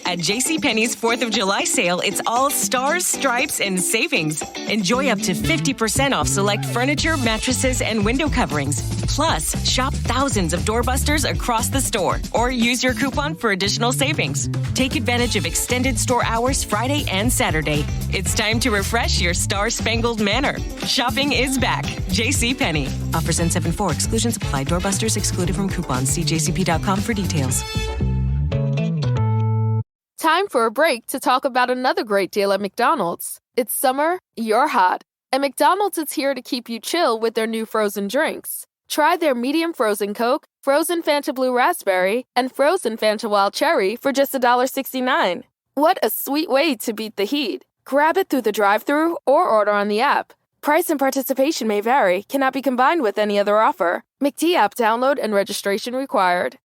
At JCPenney's 4th of July sale, it's all stars, stripes, and savings. Enjoy up to 50% off select furniture, mattresses, and window coverings. Plus, shop thousands of doorbusters across the store or use your coupon for additional savings. Take advantage of extended store hours Friday and Saturday. It's time to refresh your star-spangled manor. Shopping is back. JCPenney. Offers end 7/4. Exclusions apply. Doorbusters excluded from coupons. See jcp.com for details. Time for a break to talk about another great deal at McDonald's. It's summer, you're hot, and McDonald's is here to keep you chill with their new frozen drinks. Try their medium frozen Coke, frozen Fanta Blue Raspberry, and frozen Fanta Wild Cherry for just $1.69. What a sweet way to beat the heat. Grab it through the drive-thru or order on the app. Price and participation may vary, cannot be combined with any other offer. McD app download and registration required.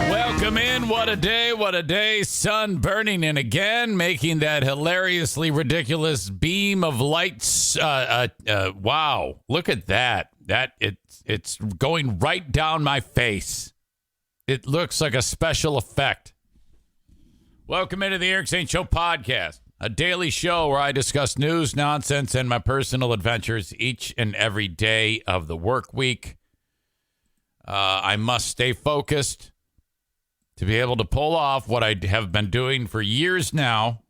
Welcome in. What a day, what a day. Sun burning in again, making that hilariously ridiculous beam of lights. Wow, look at that. It's going right down my face. It looks like a special effect. Welcome into the Eric Zane Show Podcast, a daily show where I discuss news, nonsense, and my personal adventures each and every day of the work week. I must stay focused to be able to pull off what I have been doing for years now.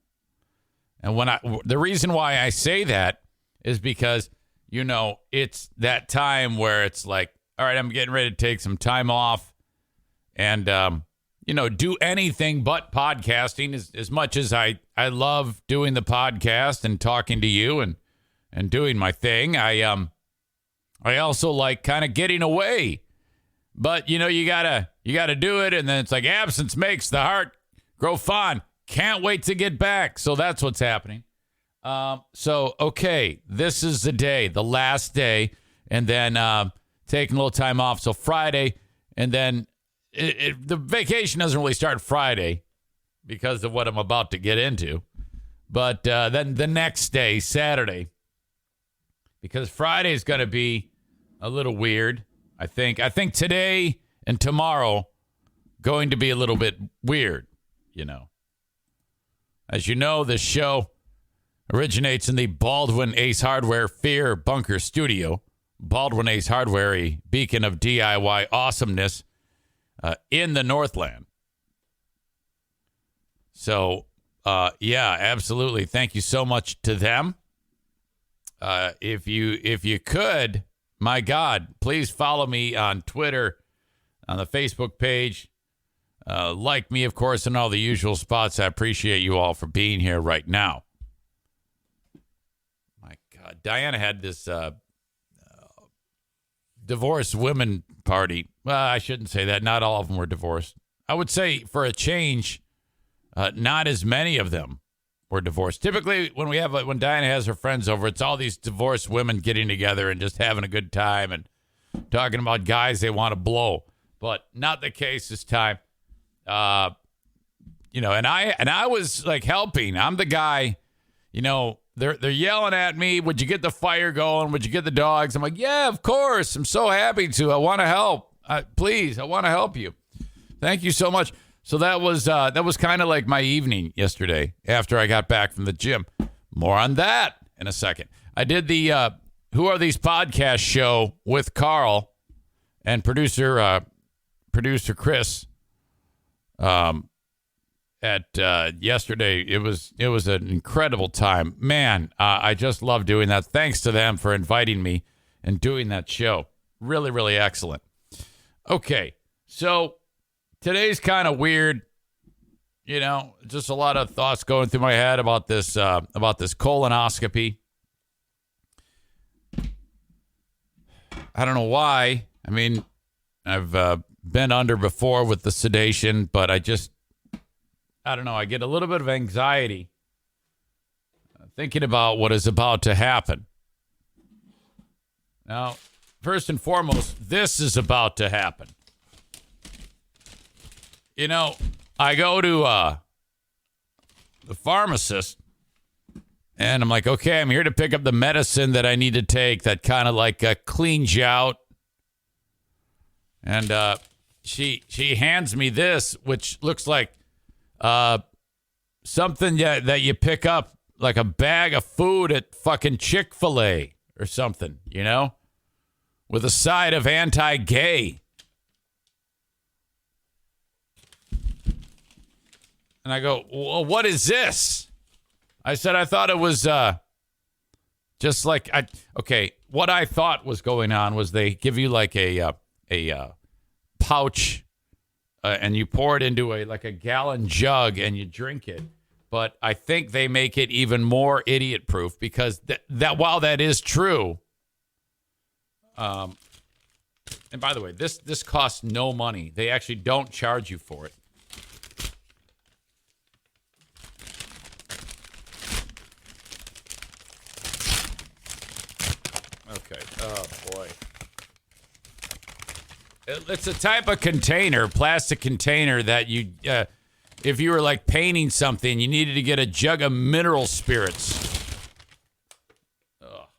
And the reason why I say that is because, you know, it's that time where it's like, all right, I'm getting ready to take some time off and, do anything but podcasting as much as I love doing the podcast and talking to you and doing my thing. I also like kind of getting away, but you gotta do it. And then it's like absence makes the heart grow fond. Can't wait to get back. So that's what's happening. Okay, this is the day, the last day, and then taking a little time off. So Friday, and then the vacation doesn't really start Friday because of what I'm about to get into. But then the next day, Saturday, because Friday is going to be a little weird. I think today and tomorrow going to be a little bit weird, As you know, this show originates in the Baldwin Ace Hardware Fear Bunker Studio. Baldwin Ace Hardware, a beacon of DIY awesomeness in the Northland. So, yeah, absolutely. Thank you so much to them. If you could, my God, please follow me on Twitter, on the Facebook page. Like me, of course, in all the usual spots. I appreciate you all for being here right now. My God, Diana had this divorced women party. Well, I shouldn't say that. Not all of them were divorced. I would say, for a change, not as many of them were divorced. Typically, when Diana has her friends over, it's all these divorced women getting together and just having a good time and talking about guys they want to blow. But not the case this time. And I was like helping. I'm the guy, they're yelling at me. Would you get the fire going? Would you get the dogs? I'm like, yeah, of course. I'm so happy to. I want to help. Please, I want to help you. Thank you so much. So that was kind of like my evening yesterday after I got back from the gym. More on that in a second. I did the Who Are These Podcasts show with Carl and producer Chris. Yesterday, it was an incredible time. Man, I just love doing that. Thanks to them for inviting me and doing that show. Really, really excellent. Okay, so today's kind of weird. Just a lot of thoughts going through my head about this colonoscopy. I don't know why. I mean, I've been under before with the sedation, but I don't know. I get a little bit of anxiety thinking about what is about to happen. Now, first and foremost, this is about to happen. I go to the pharmacist, and I'm like, okay, I'm here to pick up the medicine that I need to take that kind of like cleans you out And she hands me this, which looks like something that you pick up, like a bag of food at fucking Chick-fil-A or something, you know, with a side of anti-gay. And I go, well, what is this? I said, I thought it was just like, what I thought was going on was they give you like a pouch and you pour it into a gallon jug and you drink it. But I think they make it even more idiot-proof because that while that is true, and by the way, this costs no money. They actually don't charge you for it. Okay. Oh, boy. It's a type of container, plastic container that you, if you were like painting something, you needed to get a jug of mineral spirits. Oh,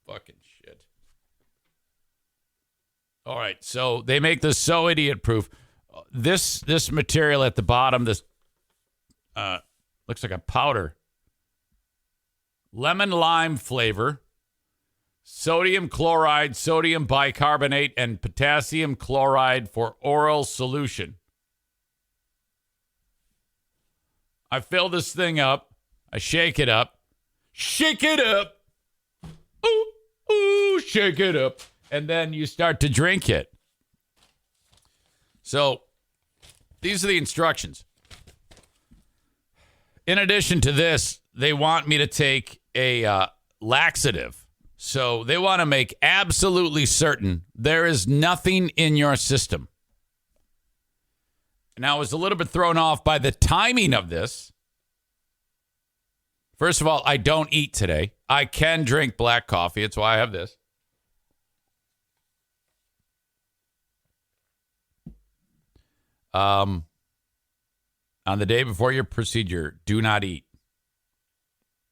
fucking shit. All right, so they make this so idiot-proof. This material at the bottom, this looks like a powder. Lemon lime flavor. Sodium chloride, sodium bicarbonate, and potassium chloride for oral solution. I fill this thing up. I shake it up. Shake it up. Ooh, ooh, shake it up. And then you start to drink it. So these are the instructions. In addition to this, they want me to take a laxative. So they want to make absolutely certain there is nothing in your system. Now, I was a little bit thrown off by the timing of this. First of all, I don't eat today. I can drink black coffee. It's why I have this. On the day before your procedure, do not eat.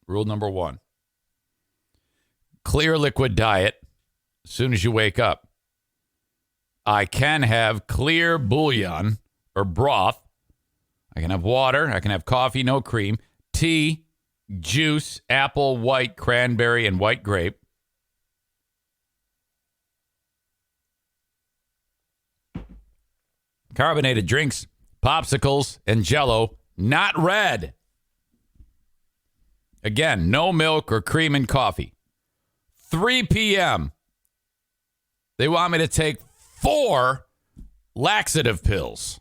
Rule number 1. Clear liquid diet as soon as you wake up. I can have clear bouillon or broth. I can have water. I can have coffee, no cream. Tea, juice, apple, white, cranberry, and white grape. Carbonated drinks, popsicles, and Jell-O, not red. Again, no milk or cream in coffee. 3 p.m. They want me to take 4 laxative pills.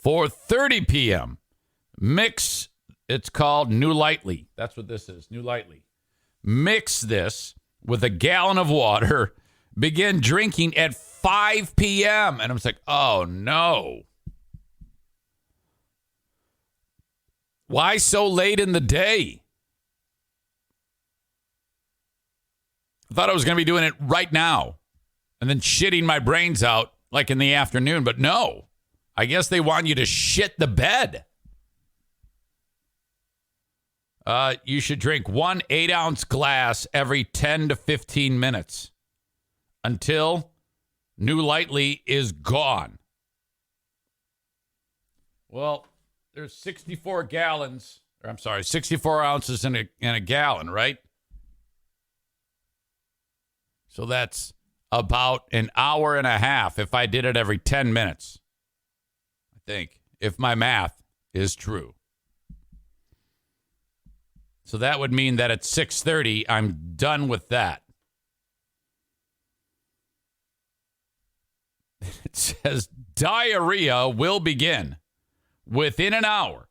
4:30 p.m. Mix, it's called New Lightly. That's what this is, New Lightly. Mix this with a gallon of water. Begin drinking at 5 p.m. And I'm just like, oh, no. Why so late in the day? I thought I was going to be doing it right now and then shitting my brains out like in the afternoon. But no, I guess they want you to shit the bed. You should drink 1 8-ounce glass every 10 to 15 minutes until New Lightly is gone. Well, there's 64 ounces in a gallon, right? So that's about an hour and a half if I did it every 10 minutes. I think, if my math is true. So that would mean that at 6:30, I'm done with that. It says diarrhea will begin within an hour.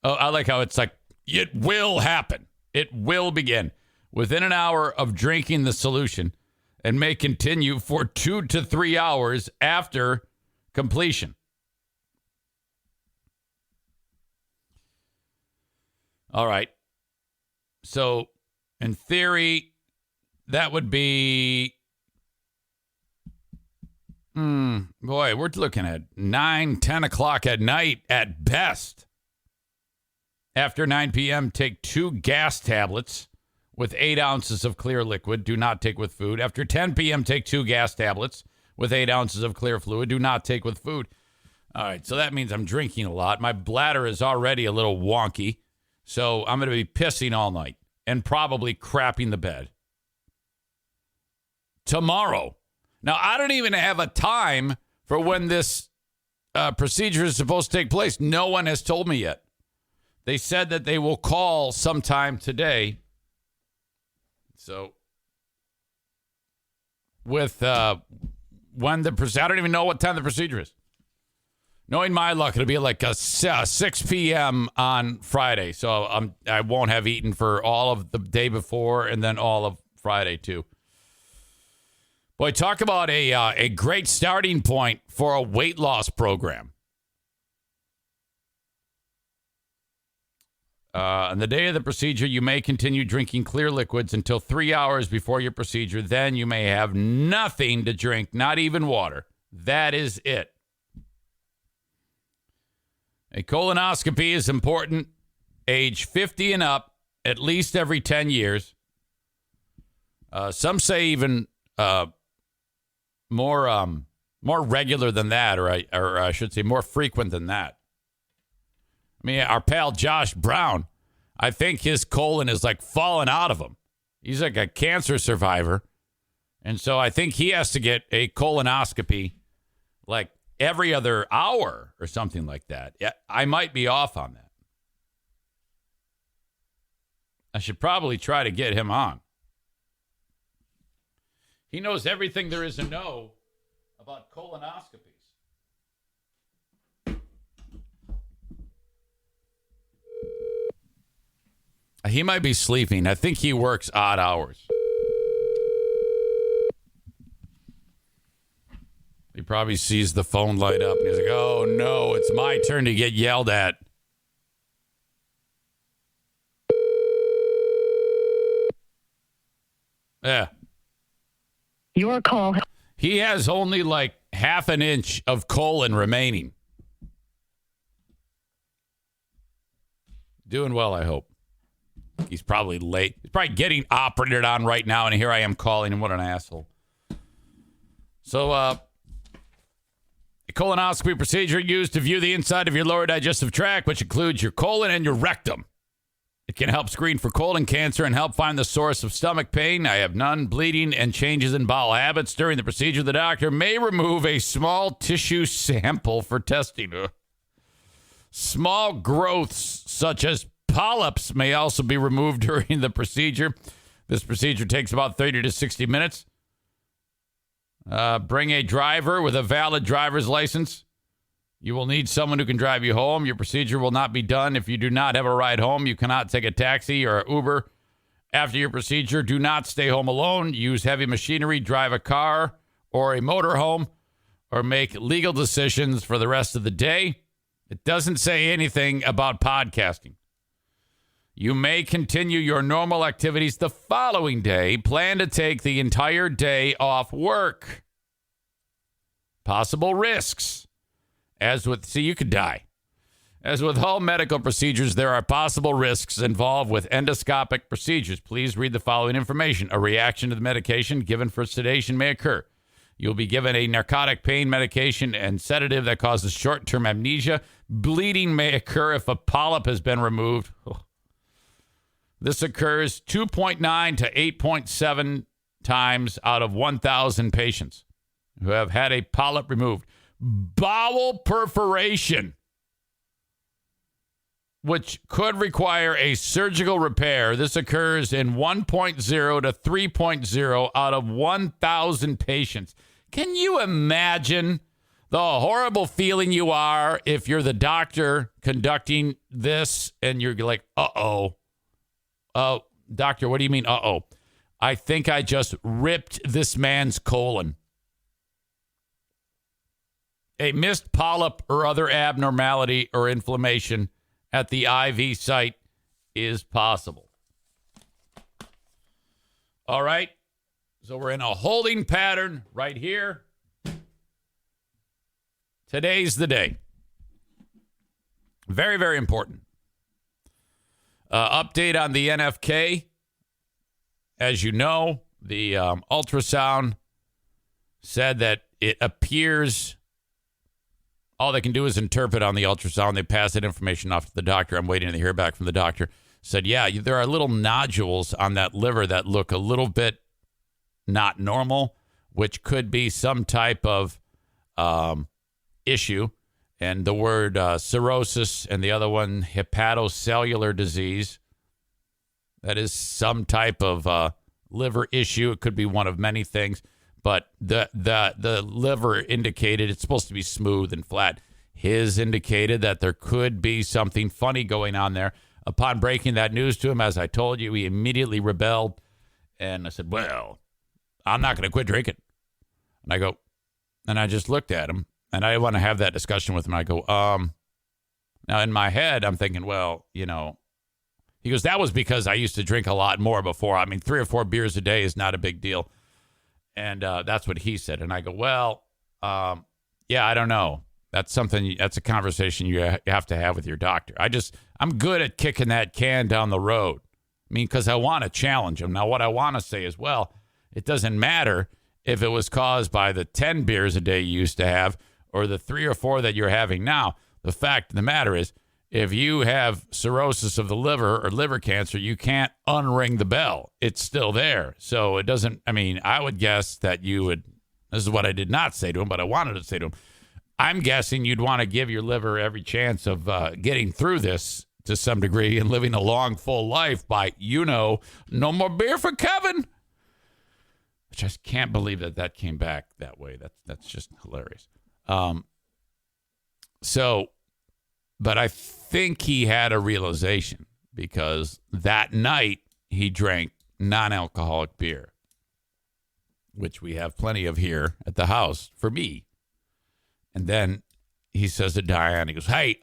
Oh, I like how it's like, it will happen. It will begin within an hour of drinking the solution and may continue for 2 to 3 hours after completion. All right. So, in theory, that would be, boy, we're looking at 9, 10 o'clock at night at best. After 9 p.m., take 2 gas tablets with 8 ounces of clear liquid. Do not take with food. After 10 p.m., take 2 gas tablets with 8 ounces of clear fluid. Do not take with food. All right, so that means I'm drinking a lot. My bladder is already a little wonky, so I'm going to be pissing all night and probably crapping the bed. Tomorrow. Now, I don't even have a time for when this procedure is supposed to take place. No one has told me yet. They said that they will call sometime today. So, with when I don't even know what time the procedure is. Knowing my luck, it'll be like a 6 p.m. on Friday. So I won't have eaten for all of the day before and then all of Friday, too. Boy, talk about a great starting point for a weight loss program. On the day of the procedure, you may continue drinking clear liquids until 3 hours before your procedure. Then you may have nothing to drink, not even water. That is it. A colonoscopy is important. Age 50 and up, at least every 10 years. Some say even more regular than that, or I should say more frequent than that. I mean, our pal Josh Brown, I think his colon is like falling out of him. He's like a cancer survivor. And so I think he has to get a colonoscopy like every other hour or something like that. Yeah, I might be off on that. I should probably try to get him on. He knows everything there is to know about colonoscopies. He might be sleeping. I think he works odd hours. He probably sees the phone light up and he's like, oh no, it's my turn to get yelled at. Yeah. Your call. He has only like half an inch of colon remaining. Doing well, I hope. He's probably late. He's probably getting operated on right now, and here I am calling him. What an asshole. So, a colonoscopy procedure used to view the inside of your lower digestive tract, which includes your colon and your rectum. It can help screen for colon cancer and help find the source of stomach pain. I have none, bleeding, and changes in bowel habits. During the procedure, the doctor may remove a small tissue sample for testing. Small growths, such as polyps, may also be removed during the procedure. This procedure takes about 30 to 60 minutes. Bring a driver with a valid driver's license. You will need someone who can drive you home. Your procedure will not be done if you do not have a ride home. You cannot take a taxi or Uber. After your procedure, do not stay home alone. Use heavy machinery, drive a car or a motorhome, or make legal decisions for the rest of the day. It doesn't say anything about podcasting. You may continue your normal activities the following day. Plan to take the entire day off work. Possible risks. You could die. As with all medical procedures, there are possible risks involved with endoscopic procedures. Please read the following information. A reaction to the medication given for sedation may occur. You'll be given a narcotic pain medication and sedative that causes short-term amnesia. Bleeding may occur if a polyp has been removed. This occurs 2.9 to 8.7 times out of 1,000 patients who have had a polyp removed. Bowel perforation, which could require a surgical repair. This occurs in 1.0 to 3.0 out of 1,000 patients. Can you imagine the horrible feeling you are if you're the doctor conducting this and you're like, uh-oh. Doctor, what do you mean, uh-oh? I think I just ripped this man's colon. A missed polyp or other abnormality or inflammation at the IV site is possible. All right. So we're in a holding pattern right here. Today's the day. Very, very important. Update on the NFK. as you know, the ultrasound said that it appears all they can do is interpret on the ultrasound. They pass that information off to the doctor. I'm waiting to hear back from the doctor. Said, yeah, there are little nodules on that liver that look a little bit not normal, which could be some type of issue. And the word cirrhosis and the other one, hepatocellular disease. That is some type of liver issue. It could be one of many things. But the liver indicated it's supposed to be smooth and flat. His indicated that there could be something funny going on there. Upon breaking that news to him, as I told you, he immediately rebelled. And I said, well, I'm not going to quit drinking. And I just looked at him, and I want to have that discussion with him. I go, now in my head, I'm thinking, well, he goes, that was because I used to drink a lot more before. I mean, 3 or 4 beers a day is not a big deal. And that's what he said. And I go, well, yeah, I don't know. That's a conversation you have to have with your doctor. I'm good at kicking that can down the road. I mean, because I want to challenge him. Now, what I want to say is, well, it doesn't matter if it was caused by the 10 beers a day you used to have or the 3 or 4 that you're having now. The fact of the matter is, if you have cirrhosis of the liver or liver cancer, you can't unring the bell. It's still there. So it doesn't, I would guess that you would, this is what I did not say to him, but I wanted to say to him, I'm guessing you'd want to give your liver every chance of getting through this to some degree and living a long, full life by, no more beer for Kevin. Which I can't believe that came back that way. That's just hilarious. But I think he had a realization because that night he drank non-alcoholic beer, which we have plenty of here at the house for me. And then he says to Diane, he goes, hey,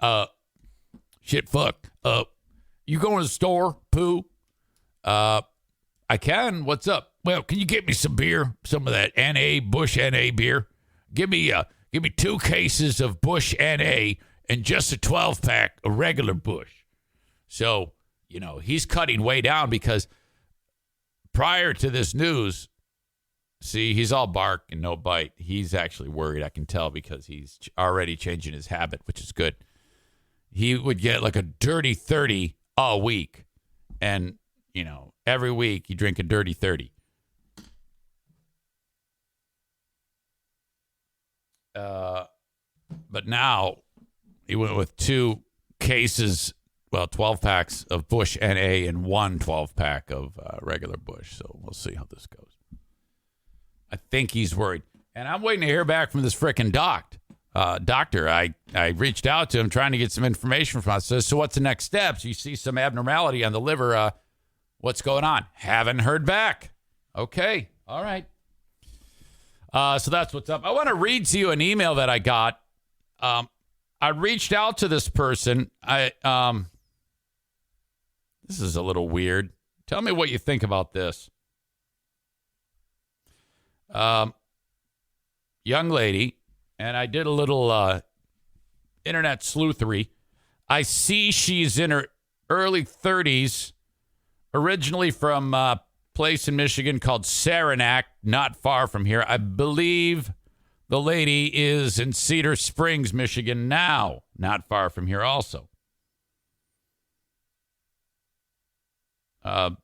you going to the store, Pooh? I can. What's up? Well, can you get me some beer? Some of that NA, Bush NA beer? Give me 2 cases of Bush NA and just a 12-pack of regular Bush. So, he's cutting way down because prior to this news, see, he's all bark and no bite. He's actually worried, I can tell, because he's already changing his habit, which is good. He would get like a dirty 30 a week. And, every week you drink a dirty 30. But now he went with 2 cases, 12 packs of Bush NA and 1 12-pack of regular Bush. So we'll see how this goes. I think he's worried. And I'm waiting to hear back from this frickin' doctor. I reached out to him trying to get some information from us. So what's the next steps? You see some abnormality on the liver. What's going on? Haven't heard back. Okay. All right. So that's what's up. I want to read to you an email that I got. I reached out to this person. This is a little weird. Tell me what you think about this. Young lady, and I did a little internet sleuthery. I see she's in her early 30s, originally from a place in Michigan called Zaniac, not far from here. I believe the lady is in Cedar Springs, Michigan now, not far from here also. An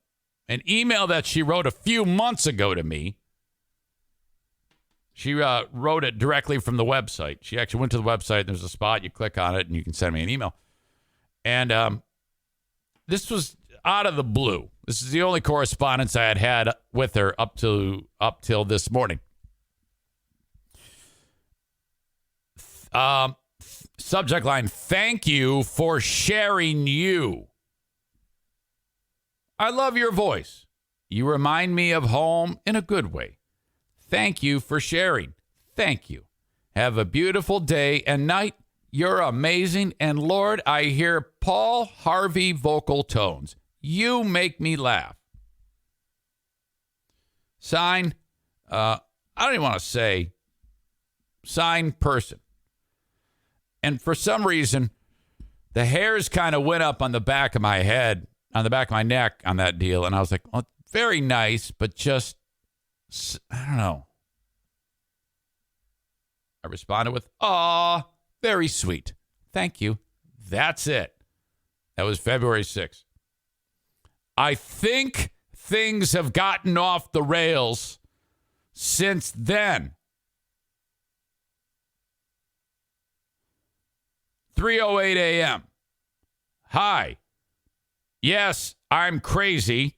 email that she wrote a few months ago to me. She wrote it directly from the website. She actually went to the website. There's a spot. You click on it, and you can send me an email. And this was out of the blue. This is the only correspondence I had with her up till this morning. Subject line, thank you for sharing you. I love your voice. You remind me of home in a good way. Thank you for sharing. Thank you. Have a beautiful day and night. You're amazing. And Lord, I hear Paul Harvey vocal tones. You make me laugh. Sign, I don't even want to say, signed person. And for some reason, the hairs kind of went up on the back of my head, on the back of my neck on that deal. And I was like, well, very nice, but just, I don't know. I responded with, "Aw, very sweet. Thank you." That's it. That was February 6th. I think things have gotten off the rails since then. 3:08 a.m. Hi. Yes, I'm crazy.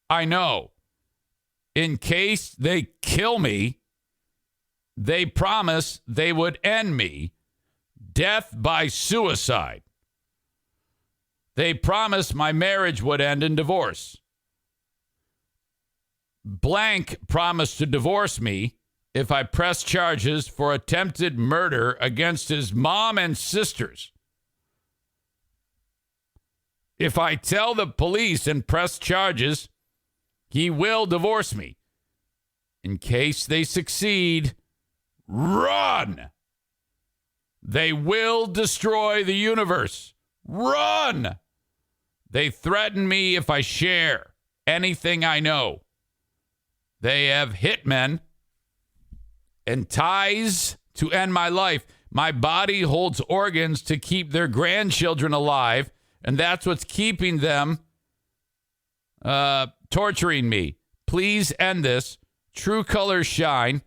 I know. In case they kill me, they promised they would end me. Death by suicide. They promised my marriage would end in divorce. Blank promised to divorce me if I press charges for attempted murder against his mom and sisters. If I tell the police and press charges, he will divorce me. In case they succeed, run! They will destroy the universe. Run! They threaten me if I share anything I know. They have hitmen and ties to end my life. My body holds organs to keep their grandchildren alive, and that's what's keeping them torturing me. Please end this. True colors shine.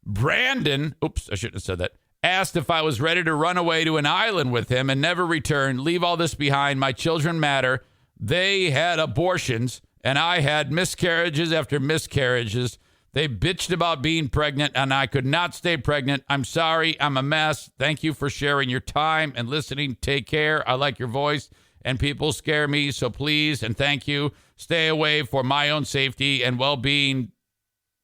Brandon, oops, I shouldn't have said that, asked if I was ready to run away to an island with him and never return. Leave all this behind. My children matter. They had abortions, and I had miscarriages after miscarriages. They bitched about being pregnant, and I could not stay pregnant. I'm sorry. I'm a mess. Thank you for sharing your time and listening. Take care. I like your voice, and people scare me, so please and thank you. Stay away for my own safety and well-being.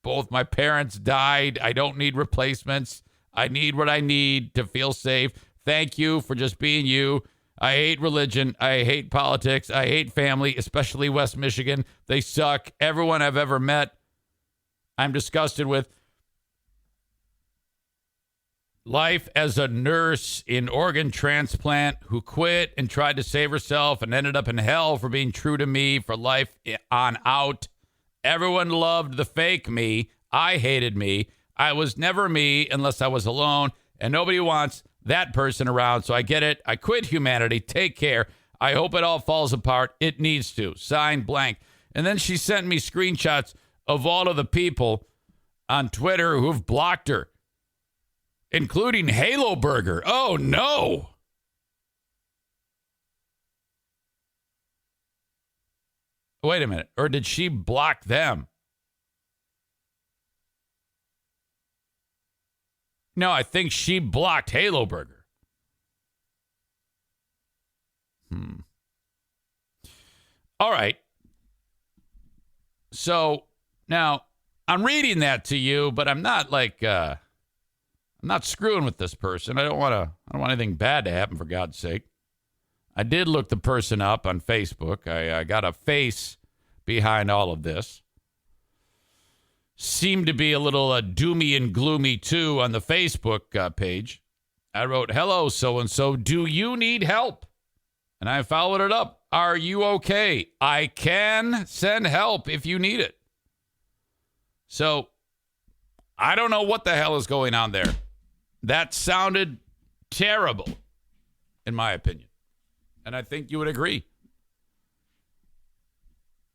Both my parents died. I don't need replacements. I need what I need to feel safe. Thank you for just being you. I hate religion. I hate politics. I hate family, especially West Michigan. They suck. Everyone I've ever met, I'm disgusted with. Life as a nurse in organ transplant who quit and tried to save herself and ended up in hell for being true to me for life on out. Everyone loved the fake me. I hated me. I was never me unless I was alone, and nobody wants that person around, so I get it. I quit humanity. Take care. I hope it all falls apart. It needs to. Signed, blank. And then she sent me screenshots of all of the people on Twitter who've blocked her, including Halo Burger. Oh, no. Wait a minute. Or did she block them? No, I think she blocked Halo Burger. All right. So now I'm reading that to you, but I'm not like I'm not screwing with this person. I don't want anything bad to happen, for God's sake. I did look the person up on Facebook. I got a face behind all of this. Seemed to be a little doomy and gloomy, too, on the Facebook page. I wrote, "Hello, so-and-so. Do you need help?" And I followed it up. "Are you okay? I can send help if you need it." So I don't know what the hell is going on there. That sounded terrible, in my opinion. And I think you would agree.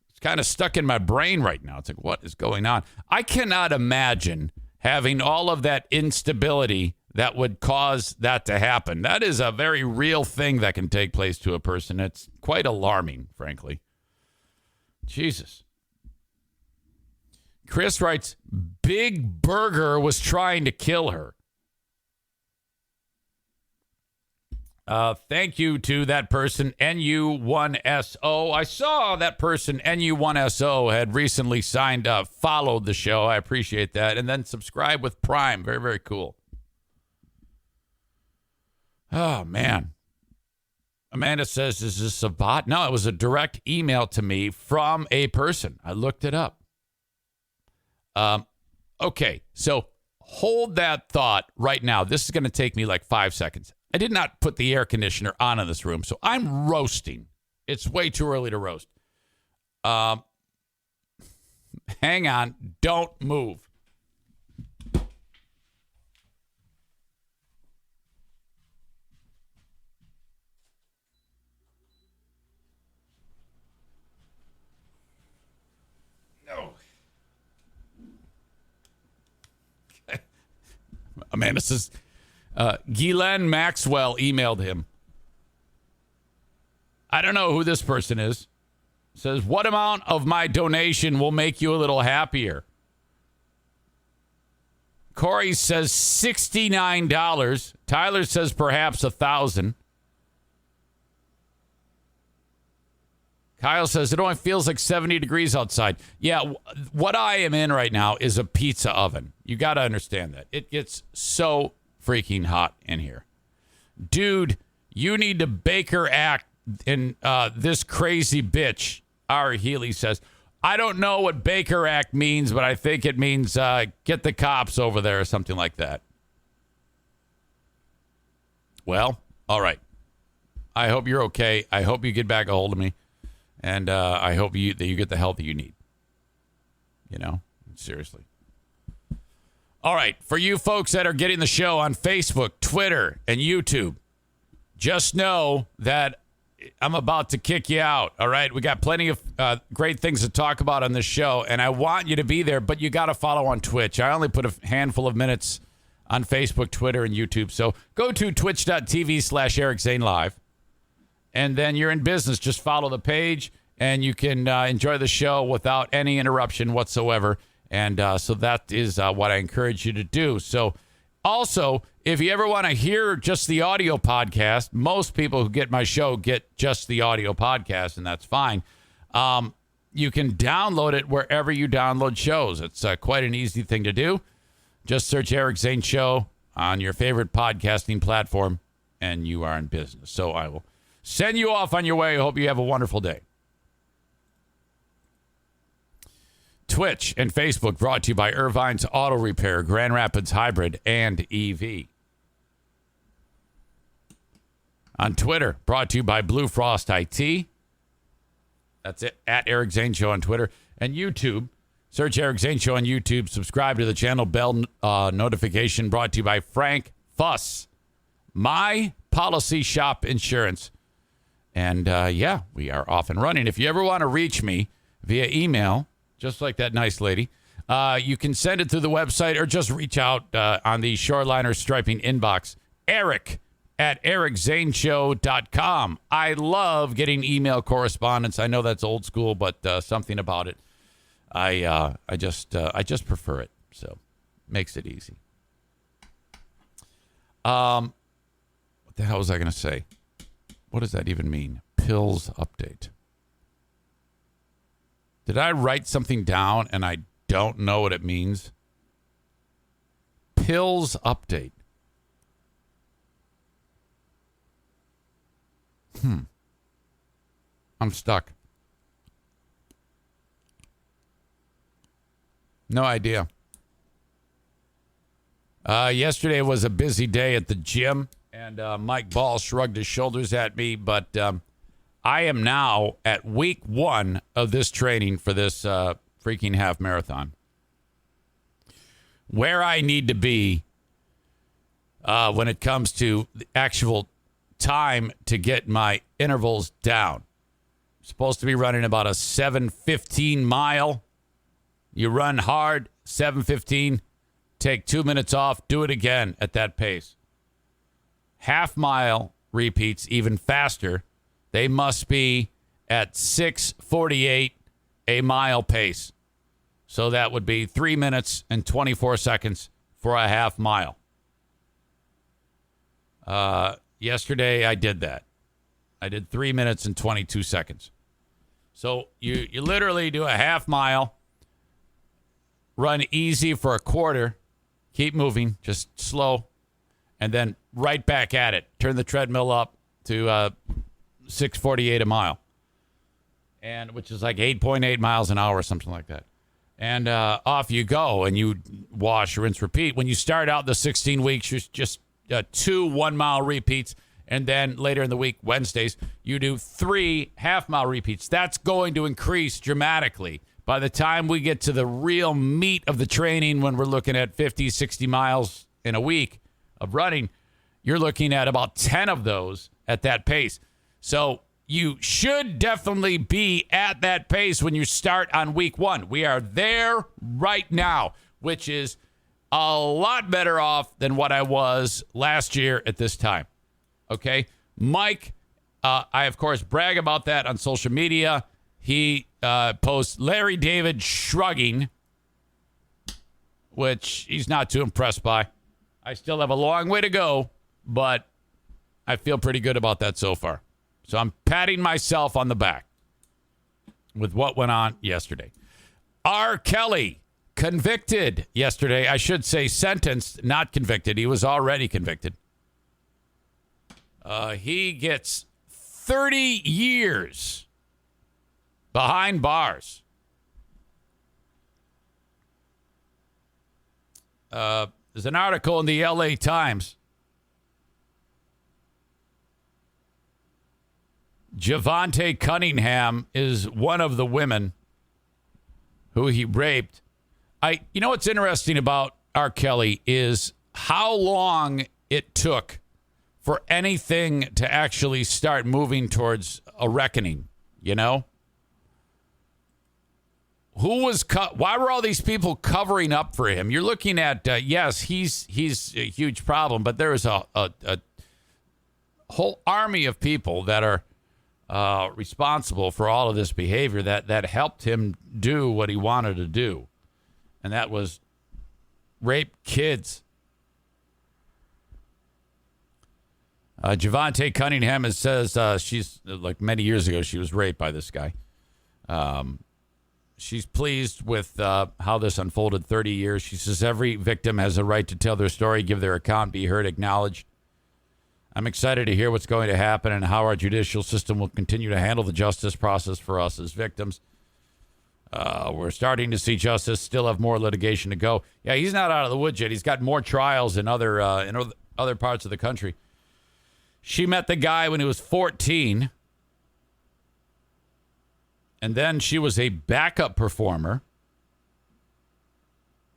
It's kind of stuck in my brain right now. It's like, what is going on? I cannot imagine having all of that instability that would cause that to happen. That is a very real thing that can take place to a person. It's quite alarming, frankly. Jesus. Chris writes, Big Burger was trying to kill her. Thank you to that person, NU1SO. I saw that person, NU1SO, had recently signed up, followed the show. I appreciate that. And then subscribe with Prime. Very, very cool. Oh, man. Amanda says, is this a bot? No, it was a direct email to me from a person. I looked it up. Okay, so hold that thought right now. This is going to take me like 5 seconds. I did not put the air conditioner on in this room, so I'm roasting. It's way too early to roast. Hang on. Don't move. No. Amanda says, Ghislaine Maxwell emailed him. I don't know who this person is. Says, what amount of my donation will make you a little happier? Corey says $69. Tyler says perhaps $1,000. Kyle says it only feels like 70 degrees outside. Yeah, what I am in right now is a pizza oven. You got to understand that. It gets so freaking hot in here. Dude, you need to Baker act in this crazy bitch. R. Healy says, I don't know what Baker Act means, but I think it means get the cops over there or something like that. Well, all right. I hope you're okay. I hope you get back a hold of me. And I hope that you get the help that you need. You know, seriously. All right. For you folks that are getting the show on Facebook, Twitter, and YouTube, just know that I'm about to kick you out, all right? We got plenty of great things to talk about on this show, and I want you to be there, but you got to follow on Twitch. I only put a handful of minutes on Facebook, Twitter, and YouTube, so go to twitch.tv/Eric Zane Live, and then you're in business. Just follow the page, and you can enjoy the show without any interruption whatsoever, and so that is what I encourage you to do. So also, if you ever want to hear just the audio podcast, most people who get my show get just the audio podcast, and that's fine. You can download it wherever you download shows. It's quite an easy thing to do. Just search Eric Zane Show on your favorite podcasting platform, and you are in business. So I will send you off on your way. I hope you have a wonderful day. Twitch and Facebook brought to you by Irvine's Auto Repair, Grand Rapids Hybrid, and EV. On Twitter, brought to you by Blue Frost IT. That's it, at Eric Zane Show on Twitter. And YouTube, search Eric Zane Show on YouTube. Subscribe to the channel, bell notification, brought to you by Frank Fuss, My Policy Shop Insurance. And yeah, we are off and running. If you ever want to reach me via email, just like that nice lady, you can send it through the website or just reach out on the Shoreliner Striping inbox. Eric at ericzaneshow.com. I love getting email correspondence. I know that's old school, but something about it, I just prefer it. So makes it easy. What the hell was I going to say? What does that even mean? Pills update. Did I write something down and I don't know what it means? Pills update. I'm stuck. No idea. Yesterday was a busy day at the gym, and Mike Ball shrugged his shoulders at me, but I am now at week 1 of this training for this freaking half marathon. Where I need to be when it comes to the actual time to get my intervals down. I'm supposed to be running about a 7:15 mile. You run hard, 7:15, take 2 minutes off, do it again at that pace. Half mile repeats even faster. They must be at 6:48 a mile pace. So that would be 3 minutes and 24 seconds for a half mile. Yesterday I did that. I did 3 minutes and 22 seconds. So you literally do a half mile, run easy for a quarter, keep moving, just slow, and then right back at it. Turn the treadmill up to 6:48 a mile, and which is like 8.8 miles an hour or something like that. And off you go, and you wash, rinse, repeat. When you start out the 16 weeks, you're just 2 1-mile repeats, and then later in the week, Wednesdays, you do 3 half-mile repeats. That's going to increase dramatically By the time we get to the real meat of the training, when we're looking at 50, 60 miles in a week of running, you're looking at about 10 of those at that pace. So you should definitely be at that pace when you start on week 1. We are there right now, which is a lot better off than what I was last year at this time. Okay? Mike, I, of course, brag about that on social media. He posts Larry David shrugging, which he's not too impressed by. I still have a long way to go, but I feel pretty good about that so far. So I'm patting myself on the back with what went on yesterday. R. Kelly, convicted yesterday. I should say sentenced, not convicted. He was already convicted. He gets 30 years behind bars. There's an article in the LA Times. Javante Cunningham is one of the women who he raped. You know what's interesting about R. Kelly is how long it took for anything to actually start moving towards a reckoning, you know? Why were all these people covering up for him? You're looking at, yes, he's a huge problem, but there is a whole army of people that are responsible for all of this behavior that helped him do what he wanted to do. And that was rape kids. Javante Cunningham says she's, like many years ago, she was raped by this guy. She's pleased with how this unfolded 30 years. She says every victim has a right to tell their story, give their account, be heard, acknowledged. I'm excited to hear what's going to happen and how our judicial system will continue to handle the justice process for us as victims. We're starting to see justice, still have more litigation to go. Yeah, he's not out of the woods yet. He's got more trials in other parts of the country. She met the guy when he was 14. And then she was a backup performer.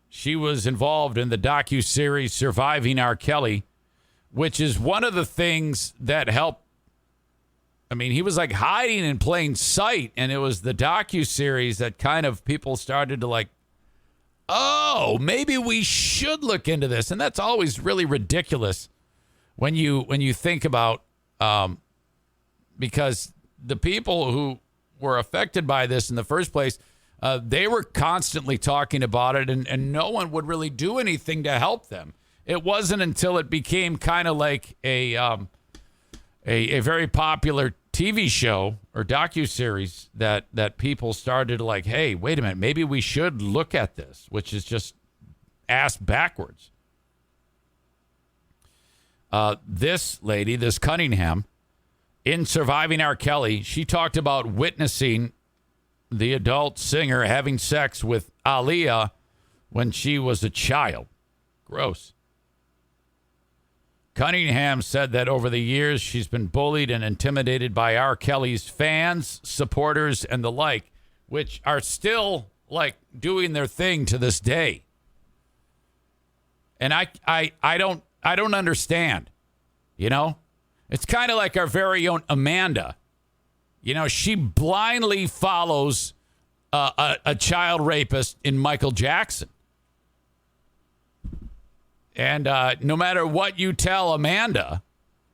She was involved in the docuseries Surviving R. Kelly, which is one of the things that helped. I mean, he was like hiding in plain sight, and it was the docuseries that kind of people started to like, oh, maybe we should look into this. And that's always really ridiculous when you think about, because the people who were affected by this in the first place, they were constantly talking about it, and no one would really do anything to help them. It wasn't until it became kind of like a very popular TV show or docuseries that people started to like, hey, wait a minute, maybe we should look at this, which is just ass backwards. This lady, this Cunningham, in Surviving R. Kelly, she talked about witnessing the adult singer having sex with Aaliyah when she was a child. Gross. Cunningham said that over the years, she's been bullied and intimidated by R. Kelly's fans, supporters, and the like, which are still like doing their thing to this day. And I don't understand, you know? It's kind of like our very own Amanda. You know, she blindly follows a child rapist in Michael Jackson. And no matter what you tell Amanda,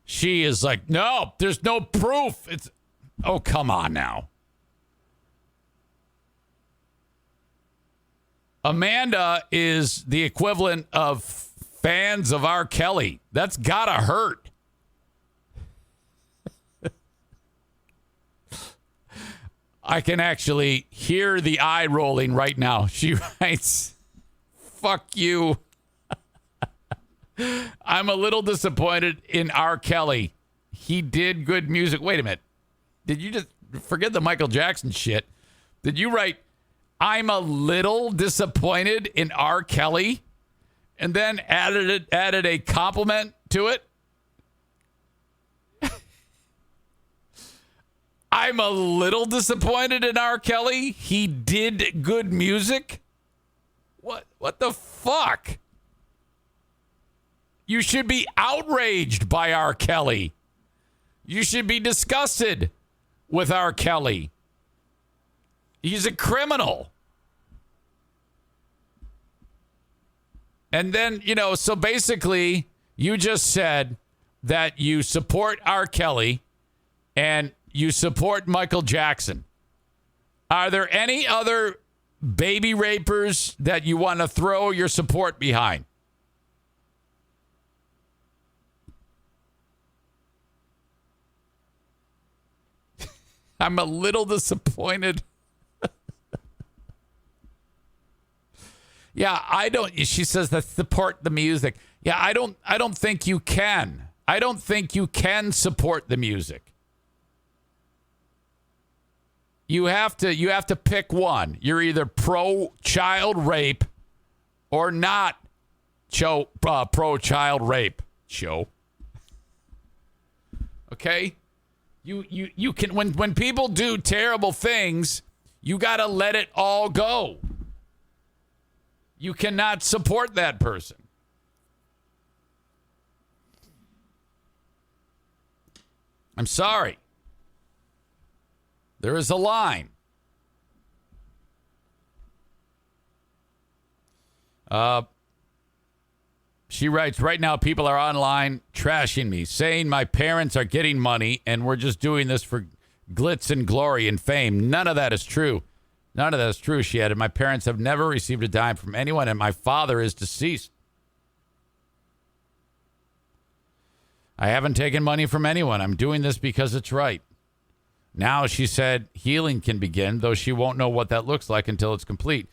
she is like, no, there's no proof. Oh, come on now. Amanda is the equivalent of fans of R. Kelly. That's gotta hurt. I can actually hear the eye rolling right now. She writes, fuck you. I'm a little disappointed in R. Kelly. He did good music. Wait a minute. Did you just forget the Michael Jackson shit? Did you write, I'm a little disappointed in R. Kelly, and then added a compliment to it? I'm a little disappointed in R. Kelly. He did good music. What the fuck? You should be outraged by R. Kelly. You should be disgusted with R. Kelly. He's a criminal. And then, so basically, you just said that you support R. Kelly and you support Michael Jackson. Are there any other baby rapers that you want to throw your support behind? I'm a little disappointed. Yeah, I don't. She says that support the music. Yeah, I don't think you can. I don't think you can support the music. You have to pick one. You're either pro child rape or not pro child rape. Okay? You can when people do terrible things, you got to let it all go. You cannot support that person. I'm sorry. There is a line. She writes, right now people are online trashing me, saying my parents are getting money and we're just doing this for glitz and glory and fame. None of that is true. None of that is true, she added. My parents have never received a dime from anyone, and my father is deceased. I haven't taken money from anyone. I'm doing this because it's right. Now, she said, healing can begin, though she won't know what that looks like until it's complete.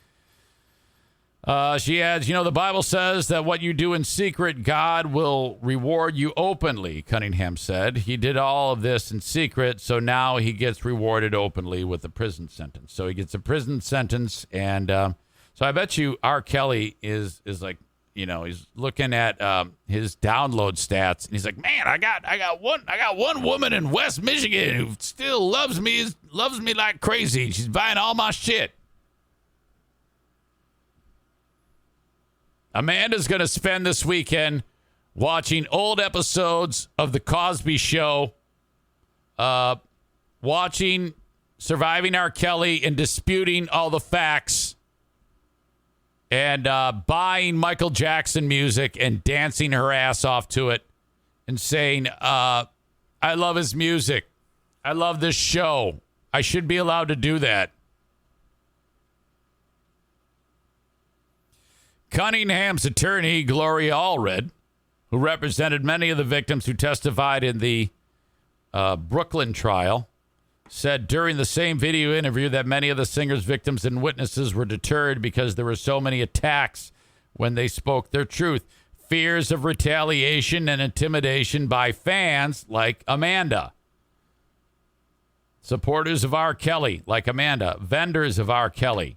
She adds, the Bible says that what you do in secret, God will reward you openly, Cunningham said. He did all of this in secret, so now he gets rewarded openly with a prison sentence. So he gets a prison sentence, and so I bet you R. Kelly is like, he's looking at his download stats, and he's like, man, I got one woman in West Michigan who still loves me like crazy. She's buying all my shit. Amanda's going to spend this weekend watching old episodes of The Cosby Show, watching Surviving R. Kelly and disputing all the facts, and buying Michael Jackson music and dancing her ass off to it and saying, I love his music. I love this show. I should be allowed to do that. Cunningham's attorney, Gloria Allred, who represented many of the victims who testified in the Brooklyn trial, said during the same video interview that many of the singer's victims and witnesses were deterred because there were so many attacks when they spoke their truth. Fears of retaliation and intimidation by fans like Amanda. Supporters of R. Kelly like Amanda. Vendors of R. Kelly.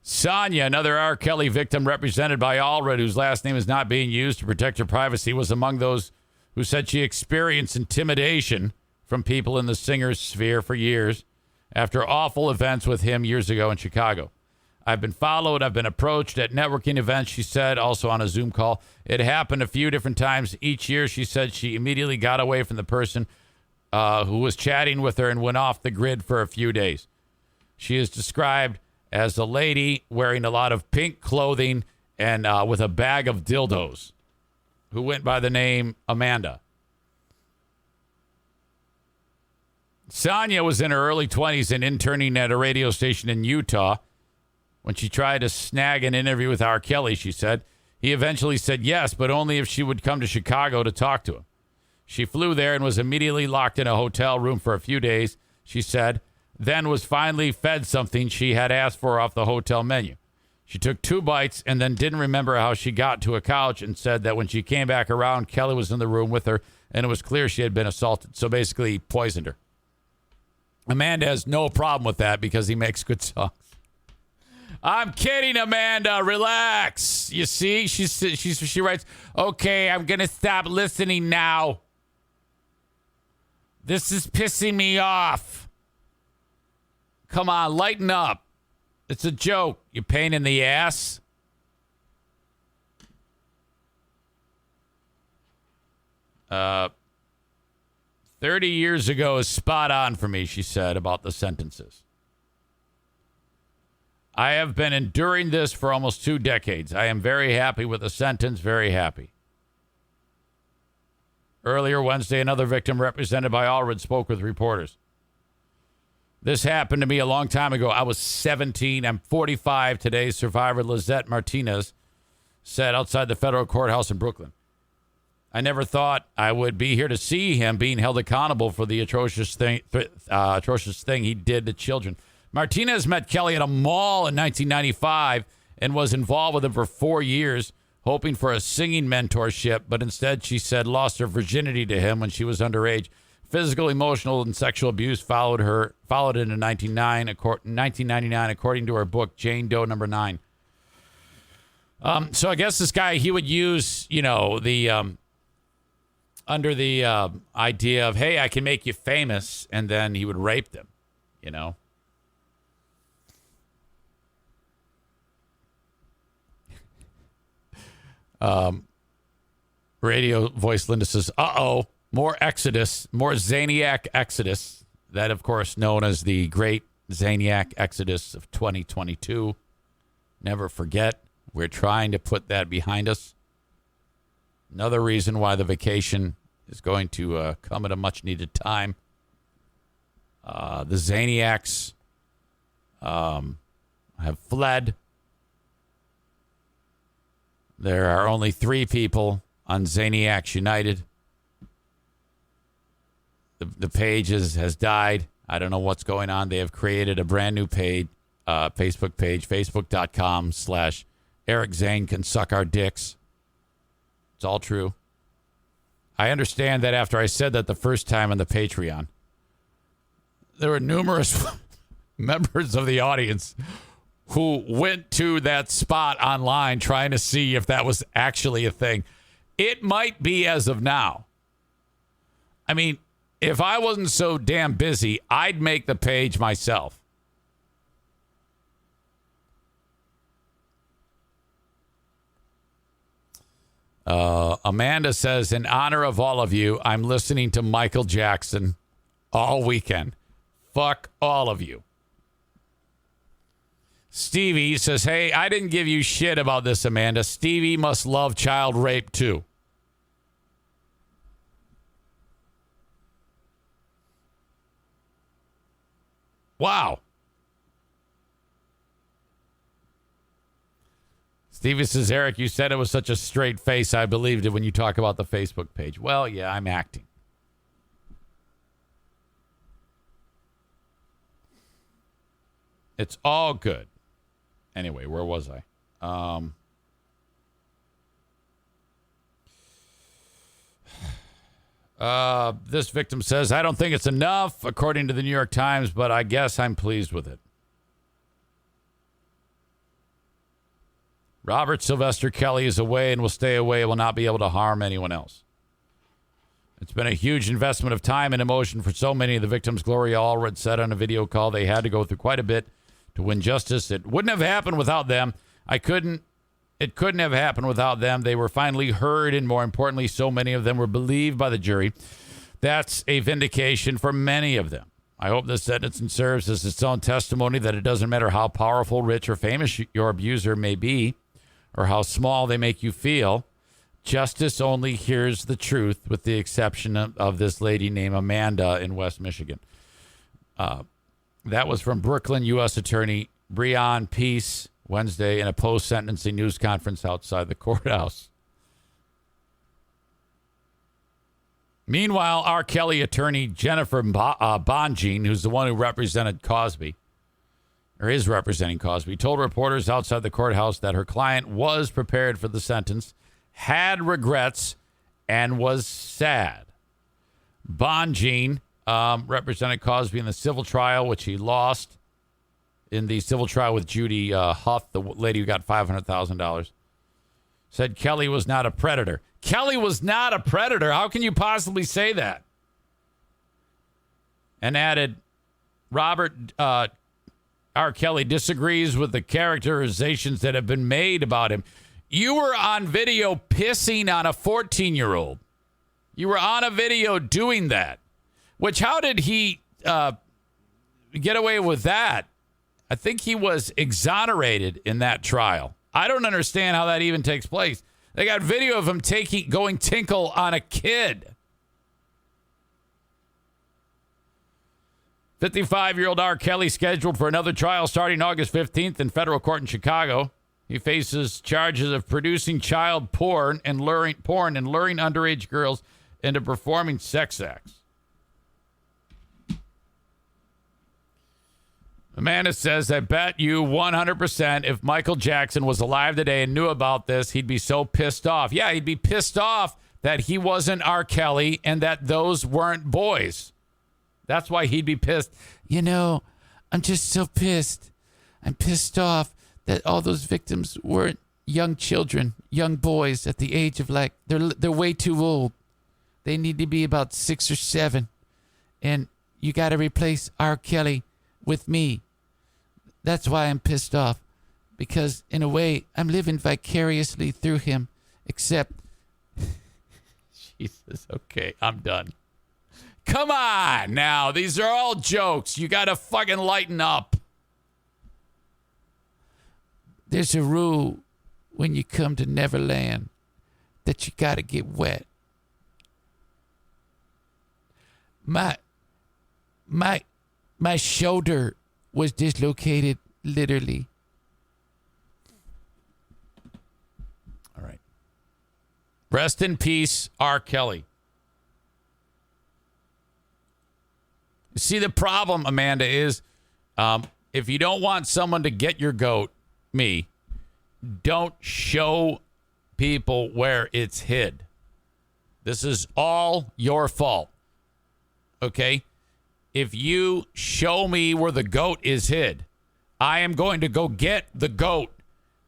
Sonia, another R. Kelly victim represented by Allred, whose last name is not being used to protect her privacy, was among those who said she experienced intimidation from people in the singer's sphere for years after awful events with him years ago in Chicago. I've been followed. I've been approached at networking events, she said, also on a Zoom call. It happened a few different times each year. She said she immediately got away from the person who was chatting with her and went off the grid for a few days. She is described as a lady wearing a lot of pink clothing and with a bag of dildos, who went by the name Amanda. Sonia was in her early 20s and interning at a radio station in Utah when she tried to snag an interview with R. Kelly, she said. He eventually said yes, but only if she would come to Chicago to talk to him. She flew there and was immediately locked in a hotel room for a few days, she said, then was finally fed something she had asked for off the hotel menu. She took 2 bites and then didn't remember how she got to a couch and said that when she came back around, Kelly was in the room with her and it was clear she had been assaulted. So basically, he poisoned her. Amanda has no problem with that because he makes good songs. I'm kidding, Amanda. Relax. You see, she writes, okay, I'm going to stop listening now. This is pissing me off. Come on, lighten up. It's a joke. You pain in the ass. Uh, 30 years ago is spot on for me, she said, about the sentences. I have been enduring this for almost 2 decades. I am very happy with the sentence, very happy. Earlier Wednesday, another victim represented by Allred spoke with reporters. This happened to me a long time ago. I was 17. I'm 45 today. Survivor Lizette Martinez said outside the federal courthouse in Brooklyn. I never thought I would be here to see him being held accountable for the atrocious thing he did to children. Martinez met Kelly at a mall in 1995 and was involved with him for 4 years, hoping for a singing mentorship, but instead, she said, lost her virginity to him when she was underage. Physical, emotional, and sexual abuse followed into 1999, according to her book, Jane Doe Number 9. So I guess this guy, he would use, the under the idea of, hey, I can make you famous, and then he would rape them, Radio voice Linda says, uh-oh, more Exodus, more Zaniac Exodus. That, of course, known as the Great Zaniac Exodus of 2022. Never forget, we're trying to put that behind us. Another reason why the vacation is going to come at a much-needed time. The Zaniacs have fled. There are only 3 people on Zaniacs United. The page has died. I don't know what's going on. They have created a brand new page, Facebook page, facebook.com/Eric Zane can suck our dicks. It's all true. I understand that after I said that the first time on the Patreon, there were numerous members of the audience who went to that spot online trying to see if that was actually a thing. It might be as of now. I mean, if I wasn't so damn busy, I'd make the page myself. Amanda says, in honor of all of you, I'm listening to Michael Jackson all weekend. Fuck all of you. Stevie says, hey, I didn't give you shit about this, Amanda. Stevie must love child rape, too. Wow. Stevie says, Eric, you said it was such a straight face. I believed it when you talk about the Facebook page. Well, yeah, I'm acting. It's all good. Anyway, where was I? This victim says, I don't think it's enough, according to the New York Times, but I guess I'm pleased with it. Robert Sylvester Kelly is away and will stay away, will not be able to harm anyone else. It's been a huge investment of time and emotion for so many of the victims. Gloria Allred said on a video call they had to go through quite a bit to win justice. It wouldn't have happened without them. It couldn't have happened without them. They were finally heard, and more importantly, so many of them were believed by the jury. That's a vindication for many of them. I hope this sentence serves as its own testimony that it doesn't matter how powerful, rich, or famous your abuser may be, or how small they make you feel. Justice only hears the truth, with the exception of this lady named Amanda in West Michigan. That was from Brooklyn U.S. Attorney Breon Peace Wednesday in a post-sentencing news conference outside the courthouse. Meanwhile, R. Kelly attorney Jennifer Bonjean, who's the one who represented Cosby, or is representing Cosby, told reporters outside the courthouse that her client was prepared for the sentence, had regrets, and was sad. Bonjean represented Cosby in the civil trial, which he lost. in the civil trial with Judy Huff, the lady who got $500,000, said Kelly was not a predator. Kelly was not a predator. How can you possibly say that? And added, Robert R. Kelly disagrees with the characterizations that have been made about him. You were on video pissing on a 14-year-old. You were on a video doing that. Which, how did he get away with that? I think he was exonerated in that trial. I don't understand how that even takes place. They got video of him going tinkle on a kid. 55-year-old R. Kelly scheduled for another trial starting August 15th in federal court in Chicago. He faces charges of producing child porn and luring underage girls into performing sex acts. Amanda says, I bet you 100% if Michael Jackson was alive today and knew about this, he'd be so pissed off. Yeah, he'd be pissed off that he wasn't R. Kelly and that those weren't boys. That's why he'd be pissed. You know, I'm just so pissed. I'm pissed off that all those victims weren't young children, young boys at the age of they're way too old. They need to be about 6 or 7. And you got to replace R. Kelly with me. That's why I'm pissed off. Because in a way, I'm living vicariously through him. Except, Jesus, okay, I'm done. Come on now. These are all jokes. You got to fucking lighten up. There's a rule when you come to Neverland that you got to get wet. My shoulder was dislocated, literally. All right. Rest in peace, R. Kelly. See, the problem, Amanda, is if you don't want someone to get your goat, me, don't show people where it's hid. This is all your fault. Okay? If you show me where the goat is hid, I am going to go get the goat.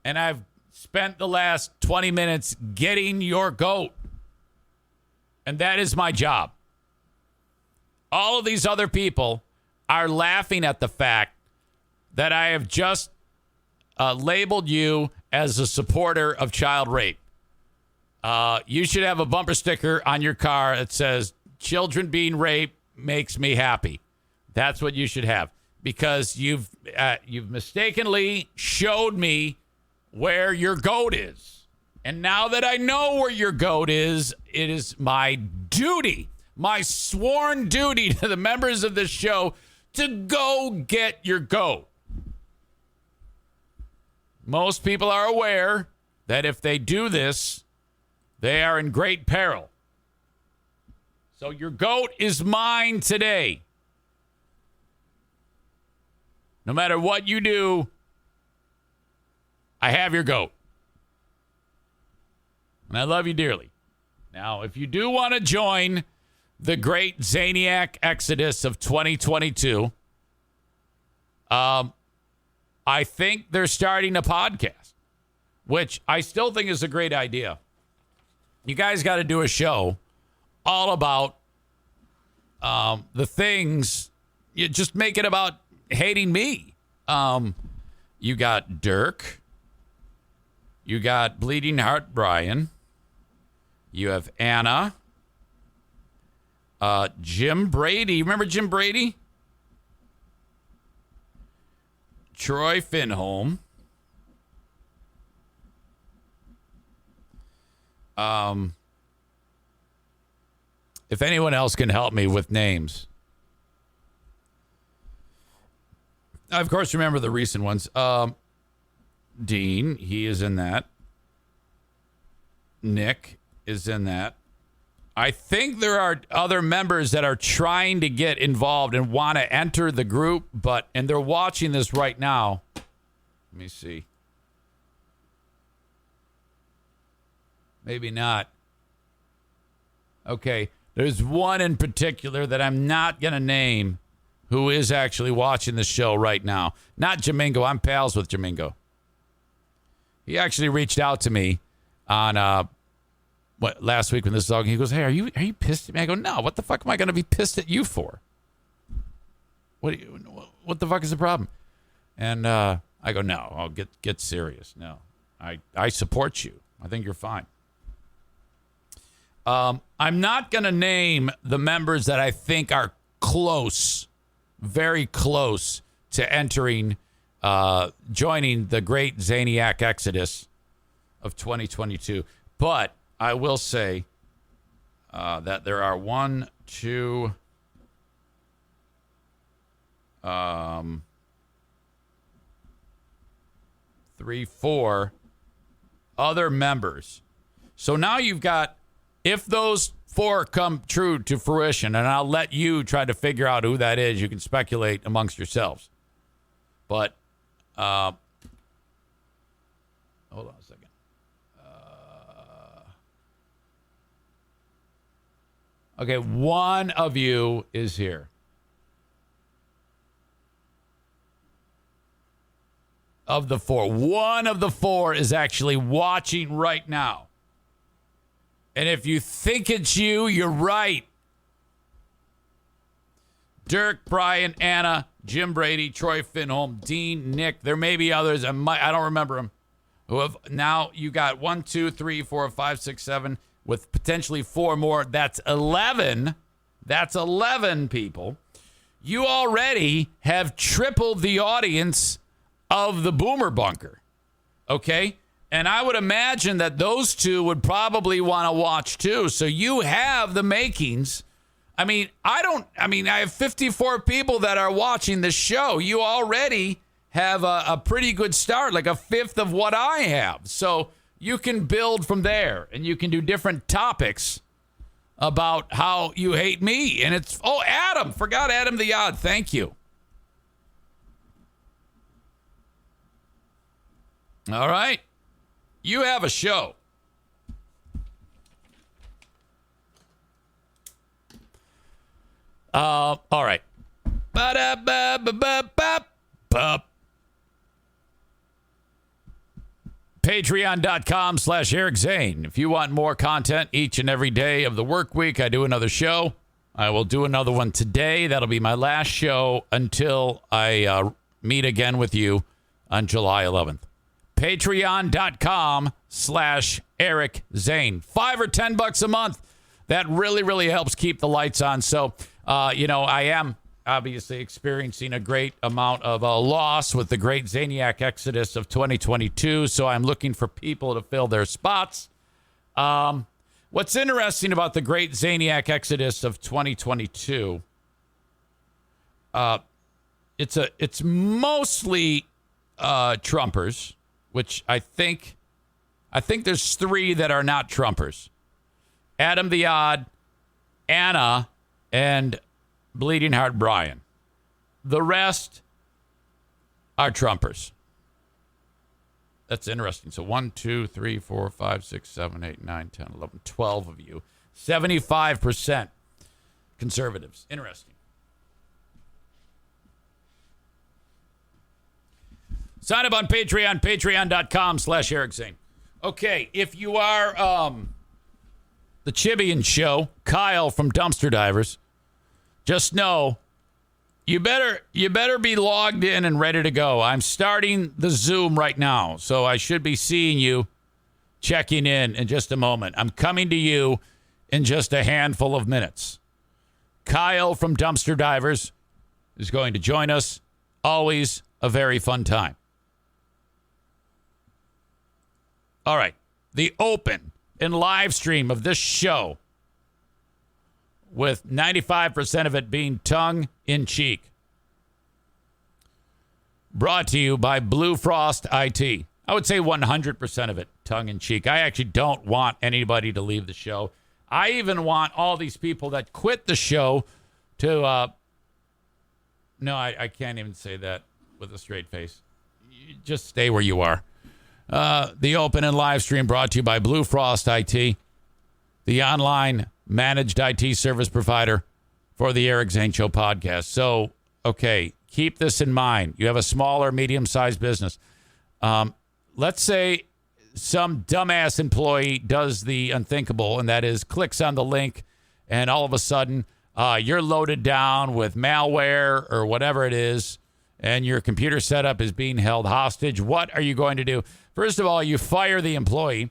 And I've spent the last 20 minutes getting your goat. And that is my job. All of these other people are laughing at the fact that I have just labeled you as a supporter of child rape. You should have a bumper sticker on your car that says, children being raped makes me happy. That's what you should have, because you've mistakenly showed me where your goat is. And now that I know where your goat is, it is my duty, my sworn duty to the members of this show to go get your goat. Most people are aware that if they do this, they are in great peril. So your goat is mine today. No matter what you do, I have your goat. And I love you dearly. Now, if you do want to join the Great Zaniac Exodus of 2022, I think they're starting a podcast, which I still think is a great idea. You guys got to do a show all about the things. You just make it about hating me. You got Dirk. You got Bleeding Heart Brian. You have Anna. Jim Brady. Remember Jim Brady? Troy Finholm. If anyone else can help me with names. I, of course, remember the recent ones. Dean, he is in that. Nick is in that. I think there are other members that are trying to get involved and want to enter the group, and they're watching this right now. Let me see. Maybe not. Okay. There's one in particular that I'm not going to name who is actually watching the show right now. Not Jamingo. I'm pals with Jamingo. He actually reached out to me on last week when this was all. He goes, "Hey, are you pissed at me?" I go, "No. What the fuck am I going to be pissed at you for? What the fuck is the problem?" And I go, "No. I'll get serious. No, I support you. I think you're fine." I'm not going to name the members that I think are close, very close to entering, joining the Great Zaniac Exodus of 2022. But I will say that there are 1, 2, 3, 4 other members. So now you've got, if those 4 come true to fruition, and I'll let you try to figure out who that is, you can speculate amongst yourselves. But hold on a second. Okay, one of you is here. Of the 4. One of the 4 is actually watching right now. And if you think it's you, you're right. Dirk, Brian, Anna, Jim Brady, Troy Finholm, Dean, Nick. There may be others. I don't remember them. Who have now you got 1, 2, 3, 4, 5, 6, 7, with potentially 4 more. That's 11. That's 11 people. You already have tripled the audience of the Boomer Bunker. Okay? And I would imagine that those 2 would probably want to watch too. So you have the makings. I have 54 people that are watching the show. You already have a pretty good start, like a fifth of what I have. So you can build from there, and you can do different topics about how you hate me. And it's, Adam, forgot Adam the Odd. Thank you. All right. You have a show. All right. Patreon.com/Eric Zane. If you want more content each and every day of the work week, I do another show. I will do another one today. That'll be my last show until I meet again with you on July 11th. Patreon.com/Eric Zane. $5 or $10 a month. That really, really helps keep the lights on. So, I am obviously experiencing a great amount of loss with the Great Zaniac Exodus of 2022. So I'm looking for people to fill their spots. What's interesting about the Great Zaniac Exodus of 2022, it's mostly Trumpers, which I think there's 3 that are not Trumpers. Adam the Odd, Anna, and Bleeding Heart Brian. The rest are Trumpers. That's interesting. So 1, 2, 3, 4, 5, 6, 7, 8, 9, 10, 11, 12 of you. 75% conservatives. Interesting. Sign up on Patreon, patreon.com/Eric Zane. Okay, if you are the Chibian Show, Kyle from Dumpster Divers, just know you better be logged in and ready to go. I'm starting the Zoom right now, so I should be seeing you checking in just a moment. I'm coming to you in just a handful of minutes. Kyle from Dumpster Divers is going to join us. Always a very fun time. All right, the open and live stream of this show, with 95% of it being tongue-in-cheek. Brought to you by Blue Frost IT. I would say 100% of it tongue-in-cheek. I actually don't want anybody to leave the show. I even want all these people that quit the show to... No, I can't even say that with a straight face. You just stay where you are. The open and live stream brought to you by Blue Frost IT, the online managed IT service provider for the Eric Zane Show podcast. So okay, keep this in mind. You have a small or medium-sized business. Let's say some dumbass employee does the unthinkable, and that is clicks on the link, and all of a sudden you're loaded down with malware or whatever it is, and your computer setup is being held hostage. What are you going to do? First of all, you fire the employee.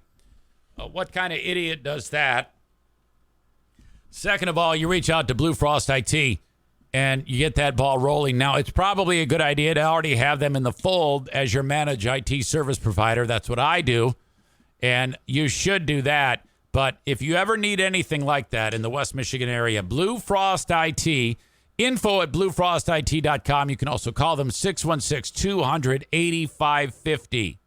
What kind of idiot does that? Second of all, you reach out to Blue Frost IT, and you get that ball rolling. Now, it's probably a good idea to already have them in the fold as your managed IT service provider. That's what I do, and you should do that. But if you ever need anything like that in the West Michigan area, Blue Frost IT, info at bluefrostit.com. You can also call them 616-200-8550.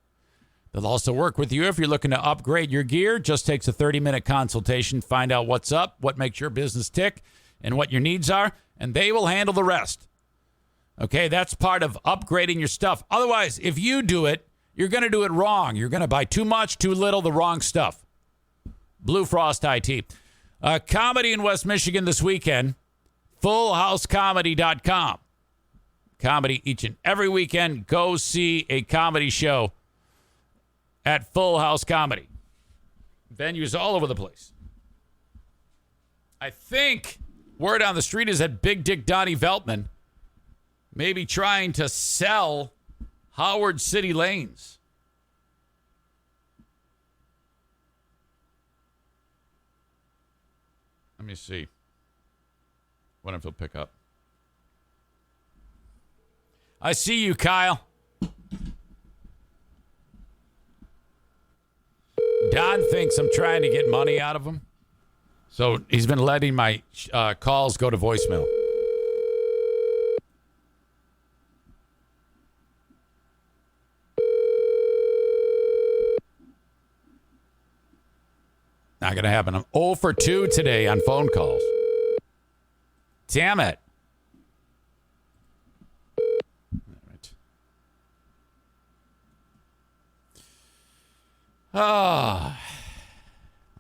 They'll also work with you if you're looking to upgrade your gear. Just takes a 30-minute consultation. Find out what's up, what makes your business tick, and what your needs are, and they will handle the rest. Okay, that's part of upgrading your stuff. Otherwise, if you do it, you're going to do it wrong. You're going to buy too much, too little, the wrong stuff. Blue Frost IT. Comedy in West Michigan this weekend, fullhousecomedy.com. Comedy each and every weekend. Go see a comedy show at Full House Comedy. Venues all over the place. I think word on the street is that Big Dick Donnie Veltman may be trying to sell Howard City Lanes. Let me see. Wonder if he'll pick up. I see you, Kyle. Don thinks I'm trying to get money out of him. So he's been letting my calls go to voicemail. Not going to happen. I'm 0 for 2 today on phone calls. Damn it.